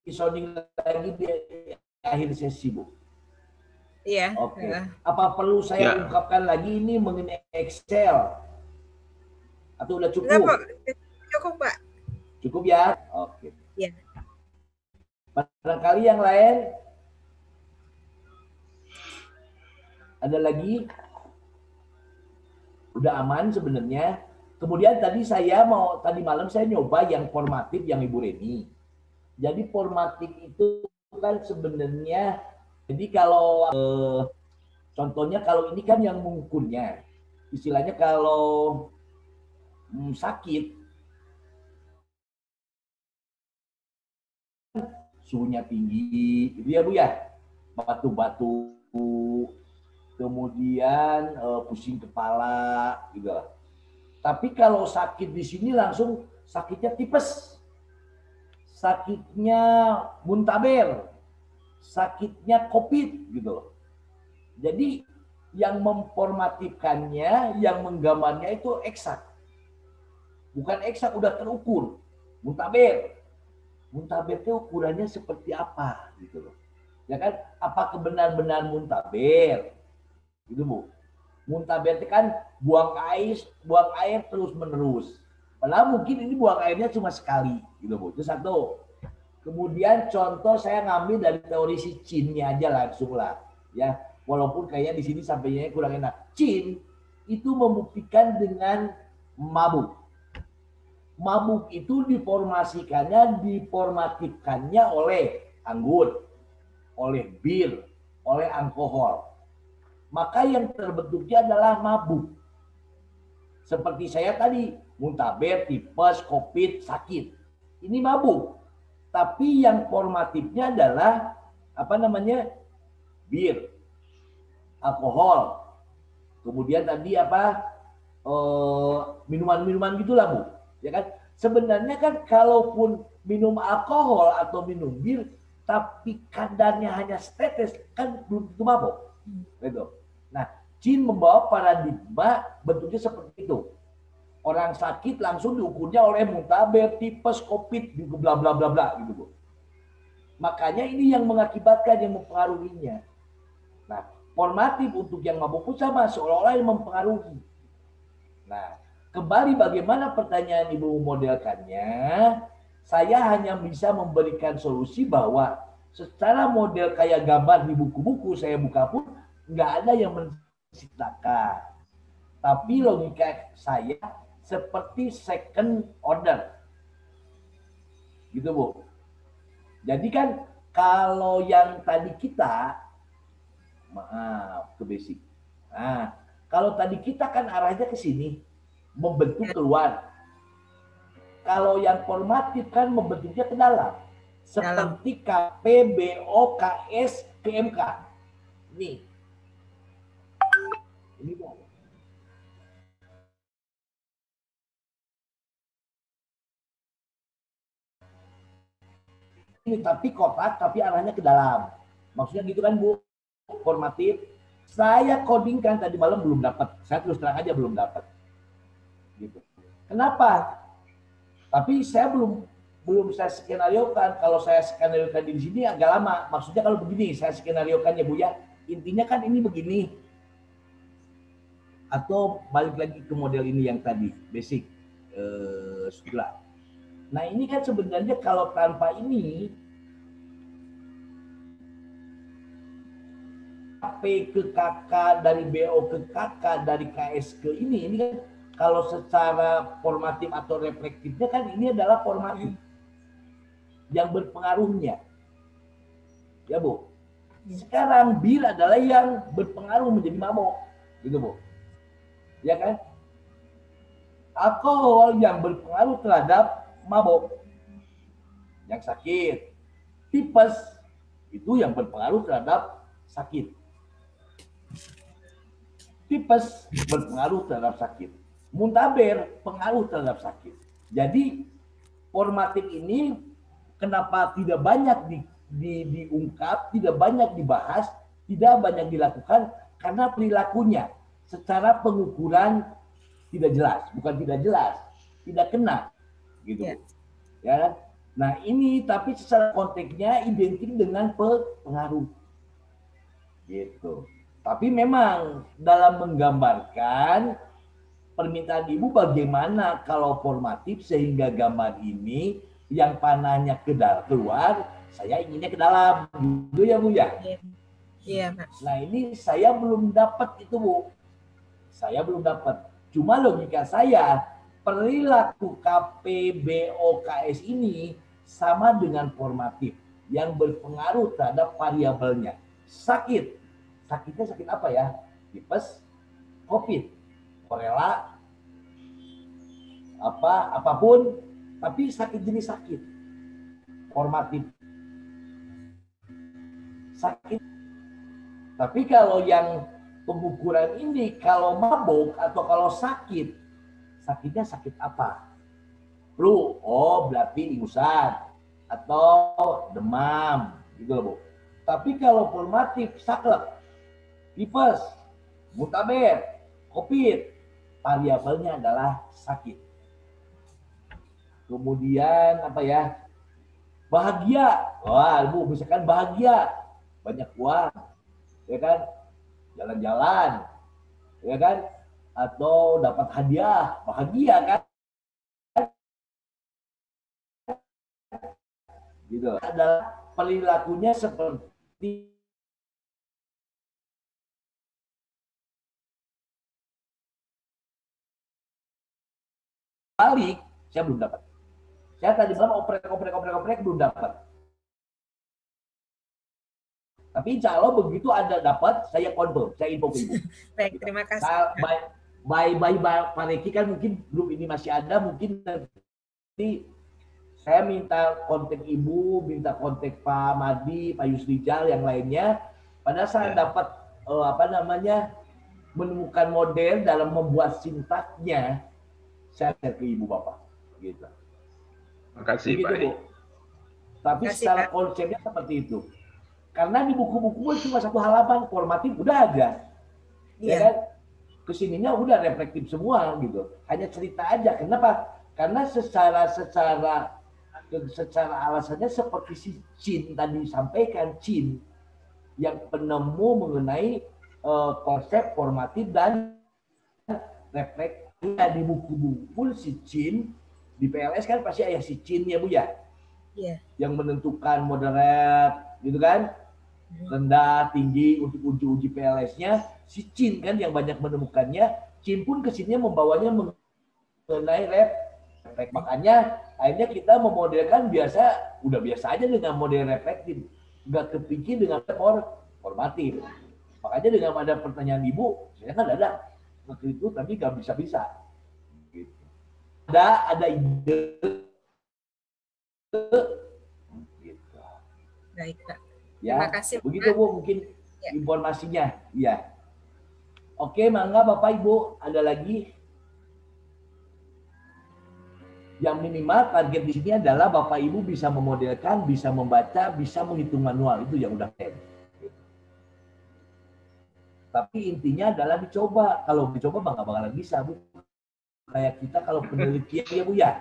sounding lagi di akhir sesi, Bu. Iya. Oke. Apa perlu saya ungkapkan lagi ini mengenai Excel? Atau udah cukup? Cukup, Pak. Cukup ya? Oke. Iya. Barangkali yang lain? Ada lagi? Udah aman sebenarnya. Kemudian tadi malam saya nyoba yang formatif yang Ibu Reni. Jadi formatif itu kan sebenarnya, jadi kalau contohnya kalau ini kan yang mengukurnya, istilahnya kalau sakit, suhunya tinggi, gitu ya Bu ya, batu-batu, kemudian pusing kepala, gitu. Tapi kalau sakit di sini langsung sakitnya tipes, sakitnya muntaber, sakitnya COVID, gitu. Jadi yang memformatifkannya, yang menggambarnya itu eksak. Bukan eksak, udah terukur. Muntaber. Muntaber itu ukurannya seperti apa, gitu loh. Ya kan? Apakah benar-benar muntaber? Gitu, Bu. Muntaber itu kan buang air terus menerus. Padahal mungkin ini buang airnya cuma sekali, gitu Bu. Itu satu. Kemudian contoh saya ngambil dari teori si Chin-nya aja langsung lah, ya. Walaupun kayaknya di sini sampainya kurang enak. Chin itu membuktikan dengan mabuk. Mabuk itu diformatifkannya oleh anggur, oleh bir, oleh alkohol. Maka yang terbentuknya adalah mabuk. Seperti saya tadi, muntaber, tipes, COVID, sakit. Ini mabuk. Tapi yang formatifnya adalah bir, alkohol. Kemudian tadi minuman-minuman gitulah, Bu. Ya kan? Sebenarnya kan kalaupun minum alkohol atau minum bir, tapi kadarnya hanya setetes, kan belum tentu mabuk. Gitu. Nah, Chin membawa paradigma bentuknya seperti itu. Orang sakit langsung diukurnya oleh muntaber, tipes, COVID, bla bla bla bla gitu, Bu. Makanya ini yang mengakibatkan, yang mempengaruhinya. Nah, formatif untuk yang mabuk pun sama, seolah-olah yang mempengaruhi. Nah, kembali bagaimana pertanyaan Ibu modelkannya, saya hanya bisa memberikan solusi bahwa secara model kayak gambar di buku-buku saya buka pun nggak ada yang menciptakan. Tapi logika saya seperti second order. Gitu, Bu. Jadi kan kalau yang tadi kita, maaf ke basic. Nah, kalau tadi kita kan arahnya ke sini, membentuk keluar. Kalau yang formatif kan membentuknya ke dalam. Seperti KP, BO, KS, PMK. Nih. Ini tapi kotak, tapi arahnya ke dalam. Maksudnya gitu kan, Bu? Formatif. Saya codingkan tadi malam belum dapat. Saya terus terang aja belum dapat. Gitu. Kenapa? Tapi saya belum belum saya skenariokan. Kalau saya skenariokan di sini agak lama. Maksudnya kalau begini, saya skenariokan ya Bu ya. Intinya kan ini begini. Atau balik lagi ke model ini yang tadi, basic sekolah. Nah ini kan sebenarnya kalau tanpa ini, KP ke KK, dari BO ke KK, dari KS ke ini kan kalau secara formatif atau reflektifnya kan ini adalah formatif yang berpengaruhnya. Ya Bu. Sekarang bir adalah yang berpengaruh menjadi mabok. Gitu Bu. Ya kan? Alkohol yang berpengaruh terhadap mabok. Yang sakit. Tipes itu yang berpengaruh terhadap sakit. Tipes berpengaruh terhadap sakit. Muntaber pengaruh terhadap sakit. Jadi formatif ini kenapa tidak banyak diungkap, tidak banyak dibahas, tidak banyak dilakukan karena perilakunya secara pengukuran tidak jelas, bukan tidak jelas, tidak kena, gitu, ya. Nah ini tapi secara konteksnya identik dengan pengaruh, gitu. Tapi memang dalam menggambarkan permintaan Ibu bagaimana kalau formatif sehingga gambar ini yang panahnya keluar, saya inginnya ke dalam, gitu ya Bu ya. Iya, Pak. Nah ini saya belum dapat itu Bu, saya belum dapat. Cuma logika saya perilaku KPBOKS ini sama dengan formatif yang berpengaruh terhadap variabelnya. Sakitnya sakit apa ya? Tipes, COVID, korela, apapun, tapi sakit jenis sakit formatif sakit. Tapi kalau yang pengukuran ini kalau mabuk atau kalau sakitnya sakit apa? Flu, oh berarti ingusan atau demam gitu loh Bu. Tapi kalau formatif saklek, tipes, muntaber, COVID, variabelnya adalah sakit. Kemudian apa ya? Bahagia. Wah, Bu, misalkan bahagia, banyak uang, ya kan? Jalan-jalan, ya kan? Atau dapat hadiah, bahagia kan? Gitu. Adalah perilakunya seperti balik, saya belum dapat. Saya tadi malam oprek belum dapat. Tapi insya Allah begitu ada dapat, saya confirm, saya info ke Ibu. Baik, terima kasih. Bye Pak Reki kan mungkin grup ini masih ada, mungkin nanti saya minta kontak Ibu, minta kontak Pak Madi, Pak Yusrijal, yang lainnya. Pada saat dapat menemukan model dalam membuat sintaknya, saya share ke Ibu Bapak. Gitu. Terima kasih Pak. Tapi secara konsepnya seperti itu. Karena di buku-buku cuma satu halaman, formatif udah ada. Ya kan? Kesininya udah reflektif semua gitu. Hanya cerita aja. Kenapa? Karena secara alasannya seperti si Chin tadi sampaikan, Chin yang penemu mengenai konsep formatif dan reflektif. Di buku-buku si Chin di PLS kan pasti ada si Chin ya Bu ya. Iya. Yang menentukan moderat gitu kan, rendah, tinggi untuk uji PLS-nya si Chin kan yang banyak menemukannya. Chin pun kesininya membawanya mengenai reflektif. Makanya akhirnya kita memodelkan udah biasa aja dengan model reflektif, nggak kepikir dengan formatif. Makanya dengan ada pertanyaan Ibu, saya kan ada waktu itu tapi nggak bisa. Gitu. Ada ide. Gitu. Baik, Pak. Ya, terima kasih. Begitu Bu mungkin informasinya. Ya. Oke, mangga Bapak Ibu, ada lagi? Yang minimal target di sini adalah Bapak Ibu bisa memodelkan, bisa membaca, bisa menghitung manual. Itu yang udah keren. Tapi intinya adalah dicoba. Kalau dicoba nggak bakalan bisa Bu. Kayak kita kalau penelitian ya Bu ya.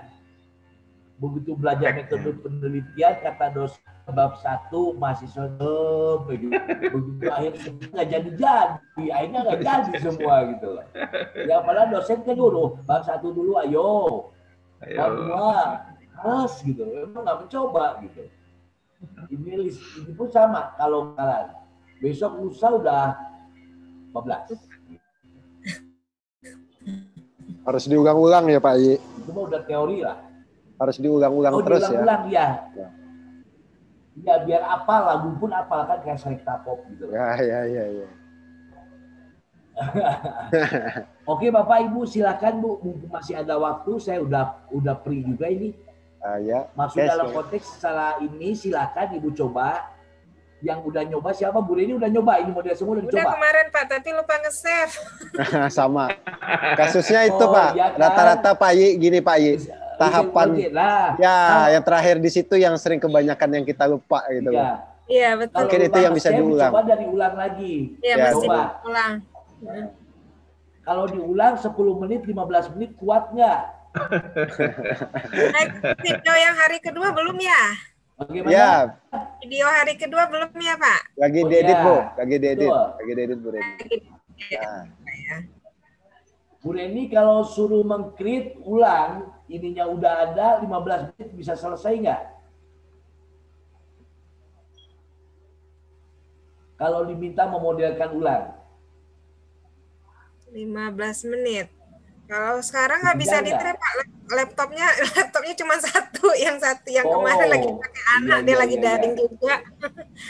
Begitu belajar metode penelitian, kata dosen bab 1 mahasiswa begitu akhir nggak jadi, akhirnya nggak jadi semua gitu loh. Ya padahal dosen kan nyuruh bab 1 dulu, ayo bab 2 harus gitu, emang nggak mencoba gitu. Ini pun sama kalau kalian besok lusa udah 14. Harus diulang-ulang ya Pak Yi. Itu mah udah teori lah. Harus diulang-ulang terus diulang-ulang, ya. Ya biar apal, lagu pun apal kan kayak Selecta Pop gitu. Ya. Oke Bapak Ibu silakan Bu, mumpung masih ada waktu, saya udah free juga ini. Ya. Masuk dalam konteks setelah ini silakan Ibu coba. Yang udah nyoba siapa? Bu Reni udah nyoba, ini model semua udah dicoba. Udah kemarin Pak, tapi lupa nge-save. Sama. Kasusnya itu Pak, ya kan? Rata-rata Pak Yi, gini Pak Yi. Tahapan yang terakhir di situ yang sering kebanyakan yang kita lupa gitu. Iya betul. Mungkin itu yang bisa diulang. Coba dari ulang lagi. Iya masih ulang. Kalau diulang 10 menit, 15 menit kuat nggak? Video yang hari kedua belum ya? Bagaimana? Ya. Video hari kedua belum ya Pak? Lagi diedit Bu, lagi diedit Bu Reni. Bu Reni kalau suruh meng-create ulang, ininya udah ada 15 menit bisa selesai nggak? Kalau diminta memodelkan ulang. 15 menit. Kalau sekarang nggak bisa di-trap Pak. Laptopnya cuma satu yang kemarin lagi pakai anak, dia lagi daring juga.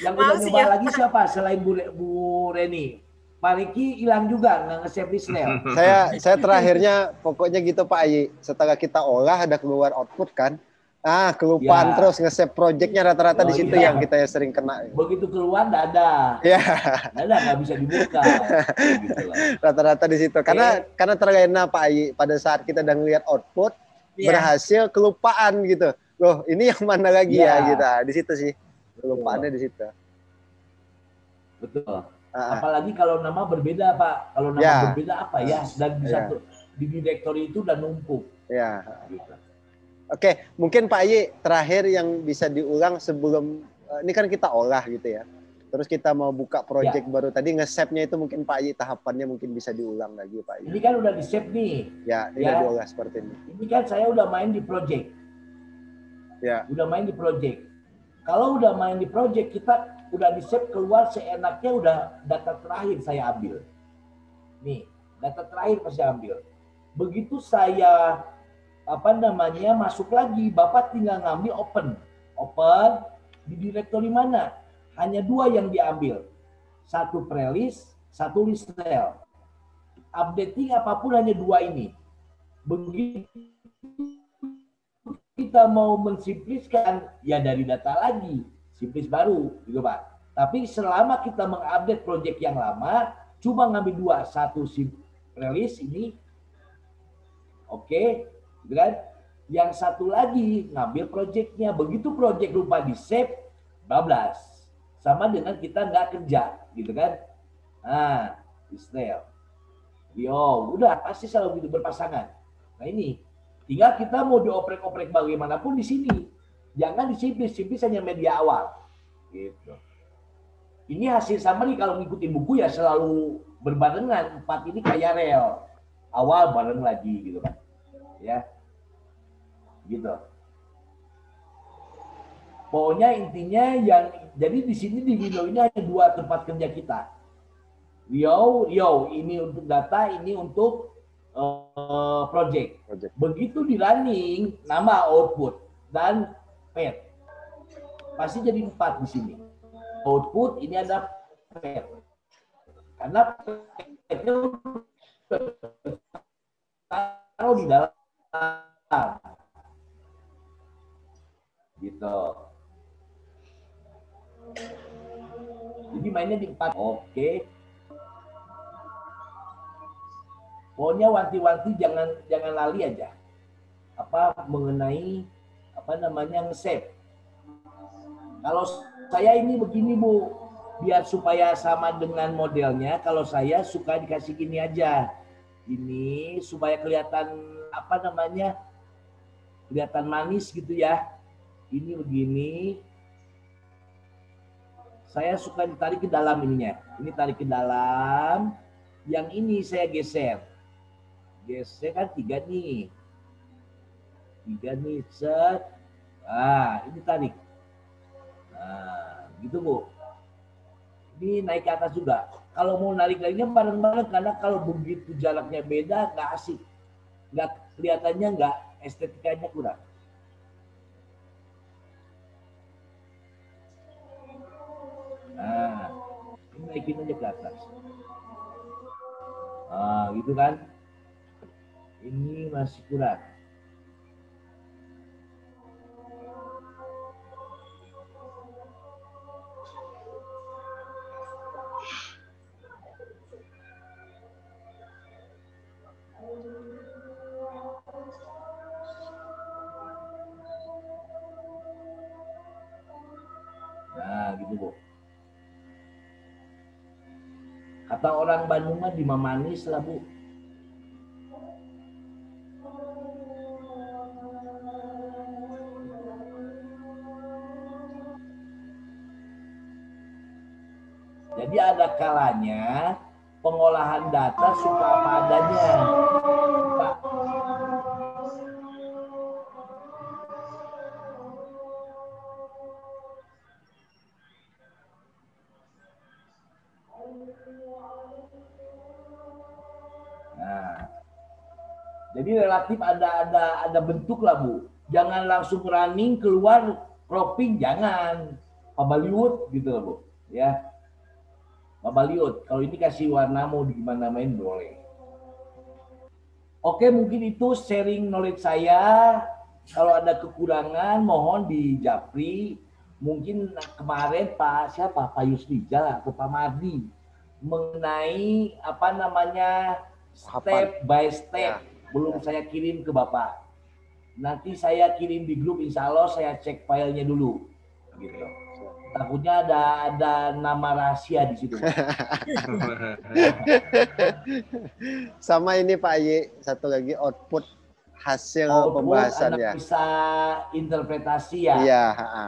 Yang udah nyoba lagi siapa selain Bu Reni? Pak Riki hilang juga, nggak nge-save di Snell. Saya terakhirnya pokoknya gitu Pak Ayi. Setelah kita olah ada keluar output kan. Kelupaan terus nge-save projectnya rata-rata di situ yang kita sering kena. Begitu keluar nggak ada. Ya. Nggak bisa dibuka. Gitu rata-rata di situ. Karena terlena Pak Ayi pada saat kita udah ngeliat output berhasil kelupaan gitu. Loh, ini yang mana lagi ya gitu. Di situ sih. Kelupaannya di situ. Betul. Apalagi kalau nama berbeda Pak. Kalau nama berbeda apa ya? Dan di satu di directory itu udah numpuk. Ya. Gitu. Oke, mungkin Pak Yi terakhir yang bisa diulang sebelum ini kan kita olah gitu ya. Terus kita mau buka project baru tadi nge-save-nya itu mungkin Pak Yi tahapannya mungkin bisa diulang lagi Pak Yi. Ini kan udah di-save nih. Ya, ini udah diolah seperti ini. Ini kan saya udah main di project. Ya. Udah main di project. Kalau udah main di project kita udah di-save keluar seenaknya udah data terakhir saya ambil. Nih, data terakhir saya ambil. Begitu saya masuk lagi, Bapak tinggal ngambil open di directory mana? Hanya 2 yang diambil, satu prelist, satu listnel. Updating apapun hanya 2 ini. Begitu kita mau mensimpliskan, ya dari data lagi, simplis baru, gitu Pak. Tapi selama kita mengupdate project yang lama, cuma ngambil 2, satu prelist ini, oke. Kan? Yang satu lagi ngambil projectnya, begitu project lupa di save, bablas. Sama dengan kita nggak kerja, gitu kan? Israel. Udah pasti selalu gitu berpasangan. Nah ini, tinggal kita mau dioprek-oprek bagaimanapun di sini. Jangan disimplis hanya media awal. Gitu. Ini hasil summary kalau ngikutin buku ya selalu berbarengan. 4 ini kayak rel. Awal bareng lagi gitu kan. Ya. Gitu. Pokoknya intinya jadi di sini di Rio ini hanya 2 tempat kerja kita. Rio ini untuk data, ini untuk project. Begitu di running, nama output dan path. Pasti jadi 4 di sini. Output ini ada path. Karena path-nya taruh di dalam. Gitu. Jadi mainnya di 4. Oke. Pokoknya wanti-wanti jangan lali aja. Mengenai nge-save. Kalau saya ini begini Bu, biar supaya sama dengan modelnya, kalau saya suka dikasih gini aja. Ini supaya kelihatan kelihatan manis gitu ya. Ini begini. Saya suka ditarik ke dalam ininya. Ini tarik ke dalam. Yang ini saya geser. Geser kan 3 nih. 3 nih, set. Nah, ini tarik. Nah, gitu Bu. Ini naik ke atas juga. Kalau mau narik-nariknya bareng-bareng, karena kalau begitu jaraknya beda, nggak asik. Nggak, kelihatannya nggak, estetikanya kurang. Nah, ini naikin aja ke atas. Nah, gitu kan. Ini masih kurang. Nah, gitu Bu. Kata orang Bandung mah dimamanis lah Bu. Jadi ada kalanya pengolahan data suka apa adanya. Pak. Nah, jadi relatif ada bentuk lah Bu. Jangan langsung running keluar cropping, jangan. Pabaliut gitu lah Bu. Ya, Pabaliut. Kalau ini kasih warna mau gimana main boleh. Oke, mungkin itu sharing knowledge saya. Kalau ada kekurangan mohon dijapri. Mungkin kemarin Pak Yusrijal atau Pak Mardi mengenai apa namanya step by step. Belum saya kirim ke Bapak. Nanti saya kirim di grup, insya Allah saya cek filenya dulu. Gitu. Takutnya ada nama rahasia di situ. Sama ini Pak Ye, satu lagi output hasil pembahasannya. Analisa interpretasi ya. Iya.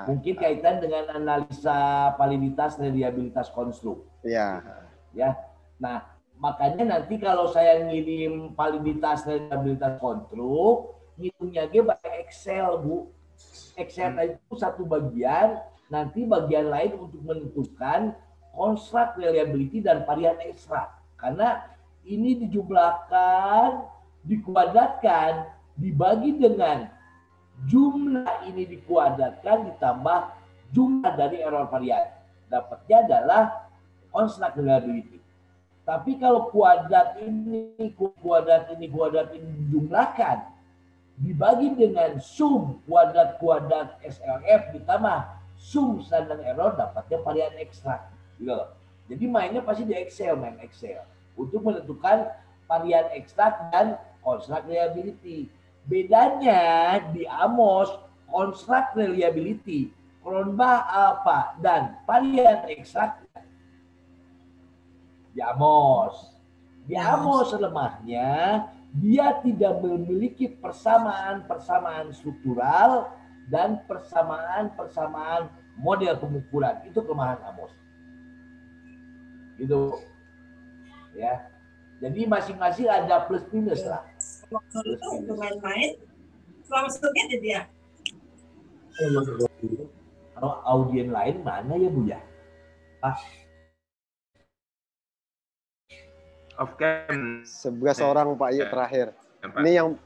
Mungkin kaitan dengan analisa validitas dan reliabilitas konstruk. Iya. Ya. Nah, makanya nanti kalau saya ngirim validitas dan reliabilitas konstruk, ngitungnya pakai Excel Bu. Excel itu satu bagian. Nanti bagian lain untuk menentukan construct reliability dan varian ekstrak. Karena ini dijumlahkan, dikuadratkan, dibagi dengan jumlah ini dikuadratkan ditambah jumlah dari error varian. Dapatnya adalah construct reliability. Tapi kalau kuadrat ini dijumlahkan, dibagi dengan sum kuadrat SLF ditambah sum standar error, dapatnya varian ekstrak. Gitu. Jadi mainnya pasti di Excel, main Excel untuk menentukan varian ekstrak dan construct reliability. Bedanya di Amos construct reliability, Cronbach alpha dan varian ekstrak di Amos. Di Amos lemahnya dia tidak memiliki persamaan struktural dan persamaan model pengukuran. Itu kelemahan Amos. Gitu. Ya. Jadi masing-masing ada plus minus lah. Plus minus. Main-main. Selama setengah jadi ya. Kalau audien lain mana ya Bu ya? Off cam. 11 orang Pak Ye terakhir. Ya, Pak. Ini yang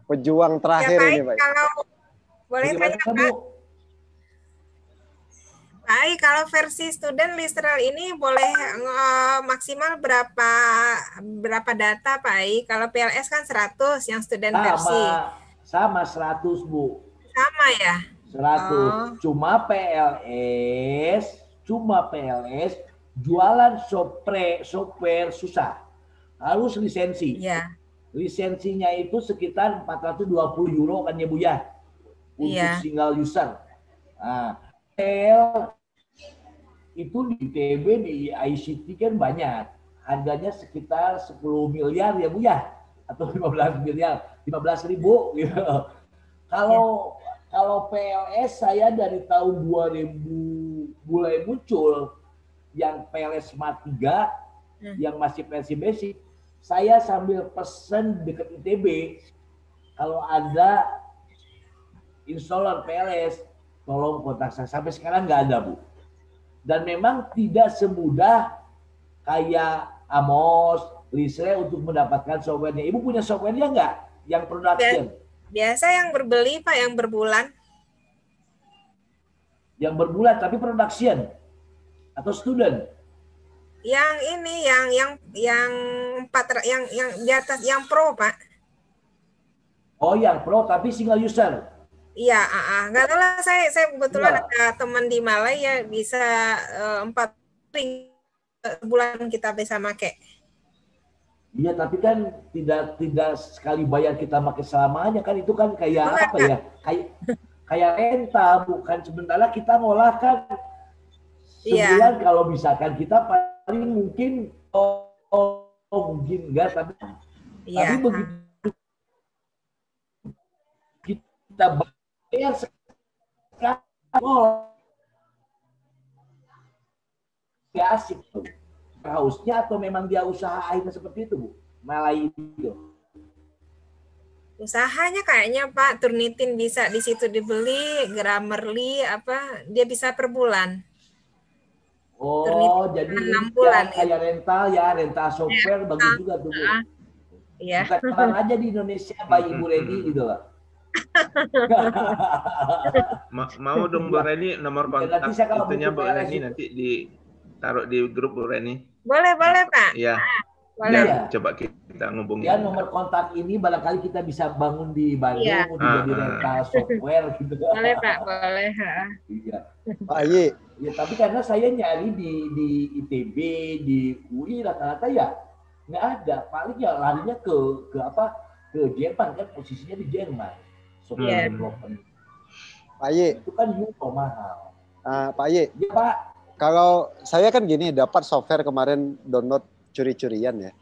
pejuang terakhir ya, ini Pak. Kalau boleh tanya Pak. Baik, kalau versi student literal ini boleh maksimal berapa data Pak Ai? Kalau PLS kan 100 yang student versi. Sama 100 Bu. Sama ya? 100. Cuma PLS jualan software susah. Harus lisensi. Ya. Lisensinya itu sekitar 420 euro kan ya Bu ya? Untuk single user. Nah, itu di ITB, di ICT kan banyak. Harganya sekitar 10 miliar ya Bu ya? Atau 15 miliar, 15.000 gitu. Kalau PLS saya dari tahun 2000 mulai muncul yang PLS Smart 3 yang masih versi basic, saya sambil pesen deket ITB kalau ada installer PLS tolong kontak saya. Sampai sekarang nggak ada, Bu. Dan memang tidak semudah kayak Amos, Lisre untuk mendapatkan softwarenya. Ibu punya softwarenya nggak? Yang production? Biasa yang berbeli, Pak, yang berbulan. Yang berbulan, tapi production? Atau student? Yang ini, yang di atas, yang pro, Pak. Oh, yang pro, tapi single user? Iya, nggak tahu lah, saya kebetulan ada teman di Malaya bisa 4 bulan kita bisa pakai. Iya, tapi kan tidak sekali bayar kita pakai selamanya kan, itu kan kayak apa ya? Kayak renta, bukan sementara kita ngolah kan sebulan kalau misalkan kita paling mungkin mungkin enggak, tapi begitu kita bayar sekarang nggak asik tuh hausnya, atau memang dia usaha akhirnya seperti itu, Bu? Malai itu usahanya kayaknya, Pak. Turnitin bisa di situ dibeli, Grammarly apa dia bisa per bulan. Oh, Turnitin jadi 6 bulan kayak rental software bagus juga tuh, Bu. Iya. Bukan aja di Indonesia by Ibu Reni gitu lah. Mau dong Bu Reni nomor kontak itunya Bu Reni, nanti ditaruh di grup Bu Reni. Boleh Pak. Iya. Boleh. Ya, coba kita ngubungin. Ya, nomor kontak ini barangkali kita bisa bangun di Bandung untuk jadi rental software gitu. Boleh Pak, boleh. Iya. Pak Ayi. Ya, tapi karena saya nyari di ITB, di UI rata-rata ya nggak ada. Paling ya larinya ke Jerman kan, posisinya di Jerman. Software development. Pak Ayi. Itu kan euro mahal. Pak Ayi. Ya Pak. Kalau saya kan gini, dapat software kemarin download curi-curian ya.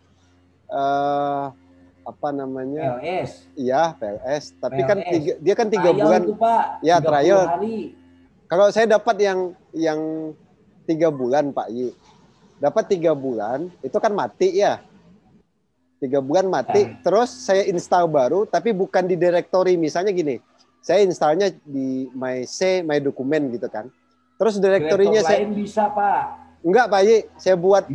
Apa namanya? PLS. Iya, PLS. Tapi PLS. Kan dia kan 3 bulan. Itu, Pak. Ya, trial. Hari. Kalau saya dapat yang 3 bulan, Pak Yi. Dapat 3 bulan, itu kan mati ya. 3 bulan mati, terus saya install baru, tapi bukan di directory. Misalnya gini, saya installnya di my dokumen gitu kan. Terus direktorinya saya lain bisa, Pak. Enggak, Pak Yi. Saya buat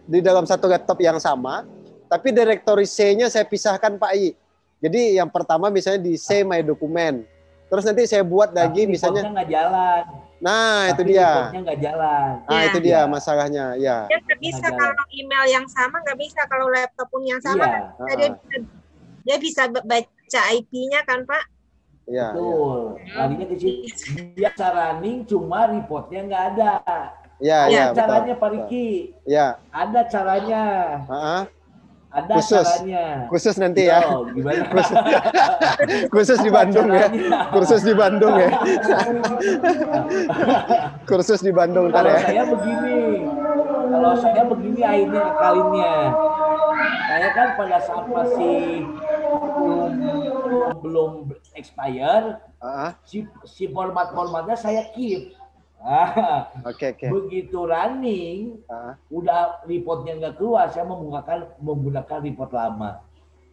di dalam satu laptop yang sama, tapi direktori C-nya saya pisahkan, Pak Yi. Jadi yang pertama misalnya di C my dokumen. Terus nanti saya buat lagi misalnya nggak jalan. Nah, itu dia. Nggak jalan. Nah, itu dia masalahnya. Ya. Dia nggak bisa kalau email yang sama, nggak bisa kalau laptop pun yang sama. Dia bisa baca IP-nya kan, Pak? Iya. Betul. Larinya ke situ. Dia running, cuma reportnya nggak ada. Iya, caranya betul. Pak Riki. Iya. Ada caranya. Ada caranya. Khusus nanti ya. Gimana? Khusus di Bandung ya. Kursus di Bandung ya. Kursus di Bandung ntar ya. Kalau saya begini akhirnya ngakalinnya. Saya kan pada saat masih belum expire, si formatnya saya keep. Oke. Begitu running, udah reportnya nggak keluar, saya menggunakan report lama.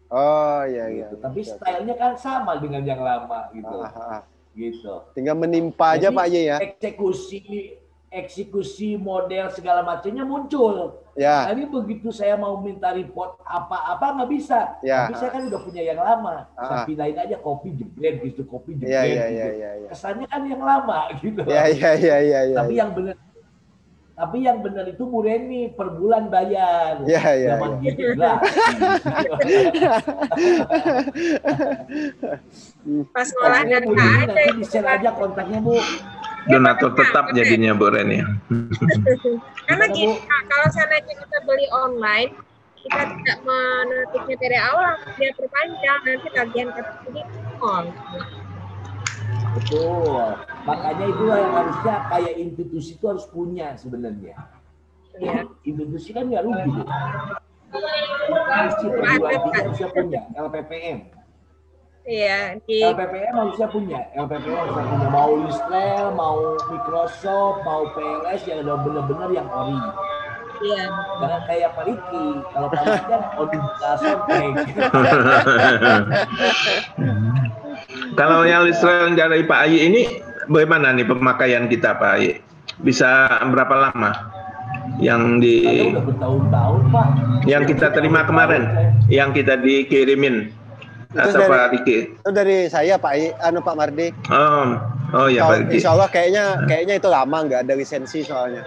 Oh iya. Gitu. Tapi stylenya kan sama dengan yang lama gitu. Gitu. Tinggal menimpa aja Pak Ye ya. Eksekusi model segala macamnya muncul. Ya. Tapi begitu saya mau minta report apa nggak bisa. Ya. Tapi saya kan udah punya yang lama. Saya pindahin aja copy jebret gitu, copy jebret. Iya. Kesannya kan yang lama gitu. Iya. Tapi yang benar itu Bu Reni per bulan bayar. Iya. Gitu gratis. Pas ngolah dan nanti di-share aja kontaknya, Bu. Donatur tetap jadinya Bu Reni. Karena gini, kalau seandainya kita beli online, kita tidak menulisnya dari awal, dia perpanjang, nanti tagihan ini nol. Betul. Makanya itulah yang harusnya kayak institusi itu harus punya sebenarnya. Ya. Institusi kan nggak rugi. Institusi perguruan tinggi harusnya punya LPPM. Iya, di LPPM harusnya punya, mau Israel, mau Microsoft, mau PLS yang udah benar-benar yang ori. iya. Jangan kayak Pak Riki. Kalau Pak Riki kan original soundtrack. Kalau yang Israel dari Pak Ayi ini bagaimana nih pemakaian kita Pak Ayi? Bisa berapa lama? Saya udah bertahun-tahun Pak. Yang kita terima kemarin, yang kita dikirimin atau Pak Riki? Itu dari saya Pak Ayi, Pak Mardi. Oh ya Pak Riki. Insya Allah kayaknya itu lama, nggak ada lisensi soalnya.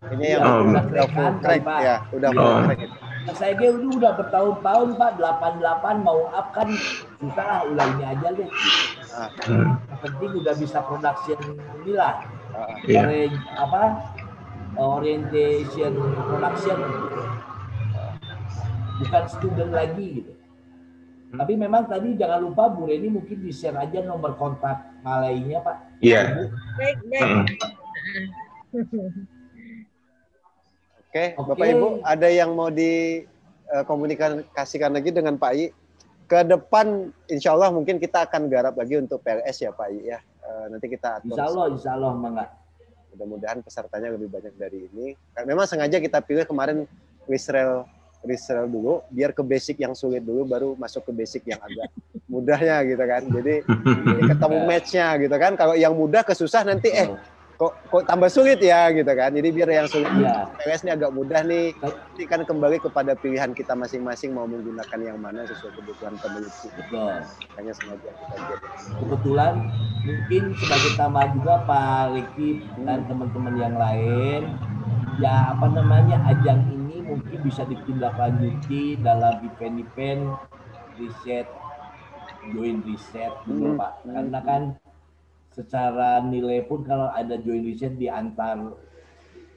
Ini yang udah full crack ya, udah full crack. Saya udah bertahun-tahun Pak, 88 mau up kan susah lah, ulah ini aja deh. Yang penting udah bisa production inilah. Orientation production. Bukan student lagi gitu. Tapi memang tadi jangan lupa Bu Reni mungkin di-share aja nomor kontak Malainya Pak. Iya. Baik. Oke, Bapak Ibu, ada yang mau dikomunikasikan lagi dengan Pak Ayi? Ke depan, insya Allah mungkin kita akan garap lagi untuk PLS ya Pak Ayi ya. Nanti kita atur. Insya Allah Mangga. Mudah-mudahan pesertanya lebih banyak dari ini. Memang sengaja kita pilih kemarin Israel dulu, biar ke basic yang sulit dulu, baru masuk ke basic yang agak mudahnya gitu kan. Jadi ketemu match-nya gitu kan. Kalau yang mudah ke susah nanti kok tambah sulit ya gitu kan. Jadi biar yang sulit PLS ini agak mudah nih. Ini kan kembali kepada pilihan kita masing-masing mau menggunakan yang mana sesuai kebutuhan peneliti. Betul. Makanya sengaja kita buat. Kebetulan mungkin sebagai tambahan juga Pak Riki dan teman-teman yang lain, ya ajang ini mungkin bisa ditindaklanjuti dalam event-event riset, joint riset gitu Pak. Karena kan secara nilai pun kalau ada joint riset di antar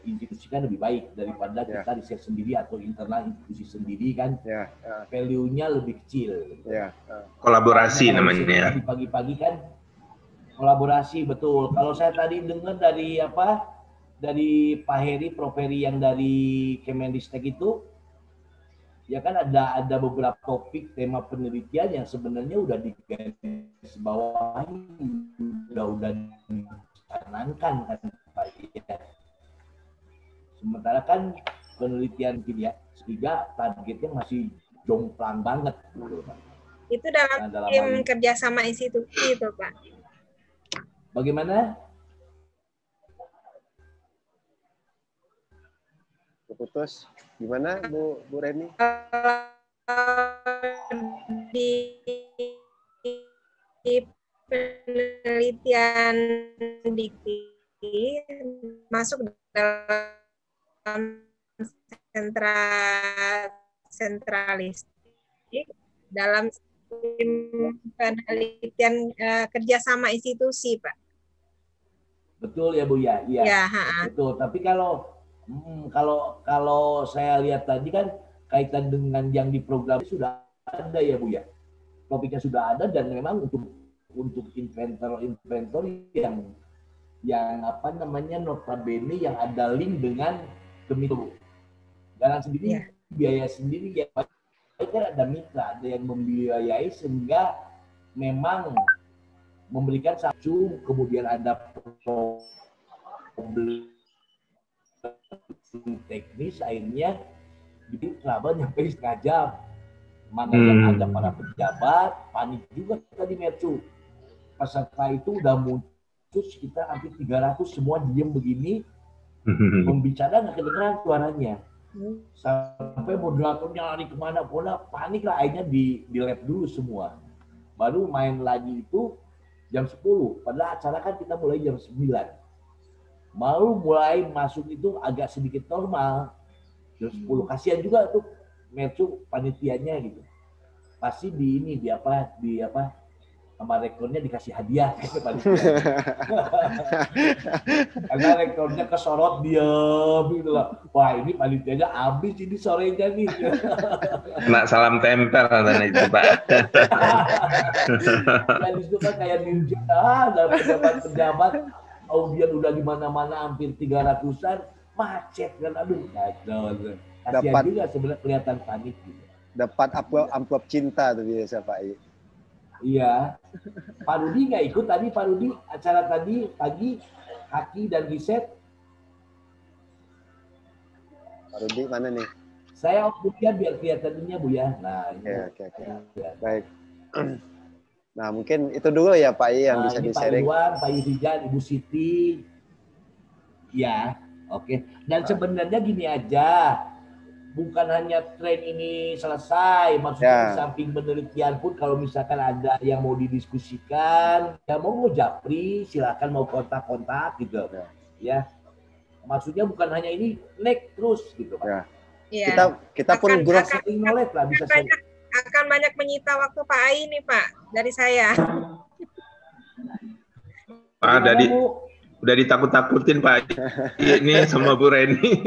institusi kan lebih baik daripada kita riset sendiri atau internal institusi sendiri kan. Value-nya lebih kecil. Kolaborasi namanya. Di pagi-pagi kan kolaborasi betul. Kalau saya tadi dengar dari dari Pak Heri, Prof Heri yang dari Kemendistek itu, ya kan ada beberapa topik tema penelitian yang sebenarnya udah digaris bawahi, udah dicanangkan kan Pak ya. Sementara kan penelitian kimia sehingga targetnya masih jomplang banget gitu Pak. Itu dalam tim kerjasama institusi itu Pak. Bagaimana? Putus. Gimana Bu Reni? Di penelitian dikti masuk dalam sentralistik dalam tim penelitian kerjasama institusi Pak. Betul ya Bu ya. Iya. Betul. Tapi kalau saya lihat tadi kan kaitan dengan yang di program sudah ada ya Bu ya. Topiknya sudah ada dan memang untuk inventor yang notabene yang ada link dengan Kemito. Jalan sendiri biaya sendiri ya kan ada mitra, ada yang membiayai sehingga memang memberikan satu kemudian ada problem teknis akhirnya jadi kerabat nyampe setengah jam. Makanya ada para pejabat, panik juga tadi Mercu. Peserta itu udah muncul sekitar hampir 300 semua diem begini, membicara nggak kedengeran suaranya. Sampai moderatornya lari kemana panik lah akhirnya di lab dulu semua. Baru main lagi itu jam 10. Padahal acara kan kita mulai jam 9. Mau mulai masuk itu agak sedikit normal. Jam 10 kasihan juga tuh Mercu panitianya gitu. Pasti di sama rektornya dikasih hadiah karena rektornya kesorot diam gitu loh. Wah ini panitianya habis ini sorenya nih. Kena salam tempel katanya itu Pak. Dan itu kan kayak ninja dan pejabat audien udah di mana-mana hampir 300-an macet kan aduh kacau. Kasihan juga sebenarnya kelihatan panik gitu. Dapat amplop cinta tuh biasa Pak I. Iya. Pak Rudi nggak ikut tadi, Pak Rudi, acara tadi pagi, kaki dan riset. Pak Rudi mana nih? Saya ya biar kelihatannya Bu ya. Nah, ini. Oke. Baik. Nah, mungkin itu dulu ya Pak I yang bisa di-sharing. Pak Iwan, Pak Irizal, Ibu Siti. Ya, oke. Dan sebenarnya gini aja, bukan hanya tren ini selesai, maksudnya di samping penelitian pun kalau misalkan ada yang mau didiskusikan, yang mau japri, silakan mau kontak-kontak gitu. Ya. Maksudnya bukan hanya ini, next terus gitu Pak. Ya. Kita pun growth knowledge lah bisa akan banyak menyita waktu Pak Ai nih Pak dari saya. Udah ditakut-takutin Pak ini sama Bu Reni.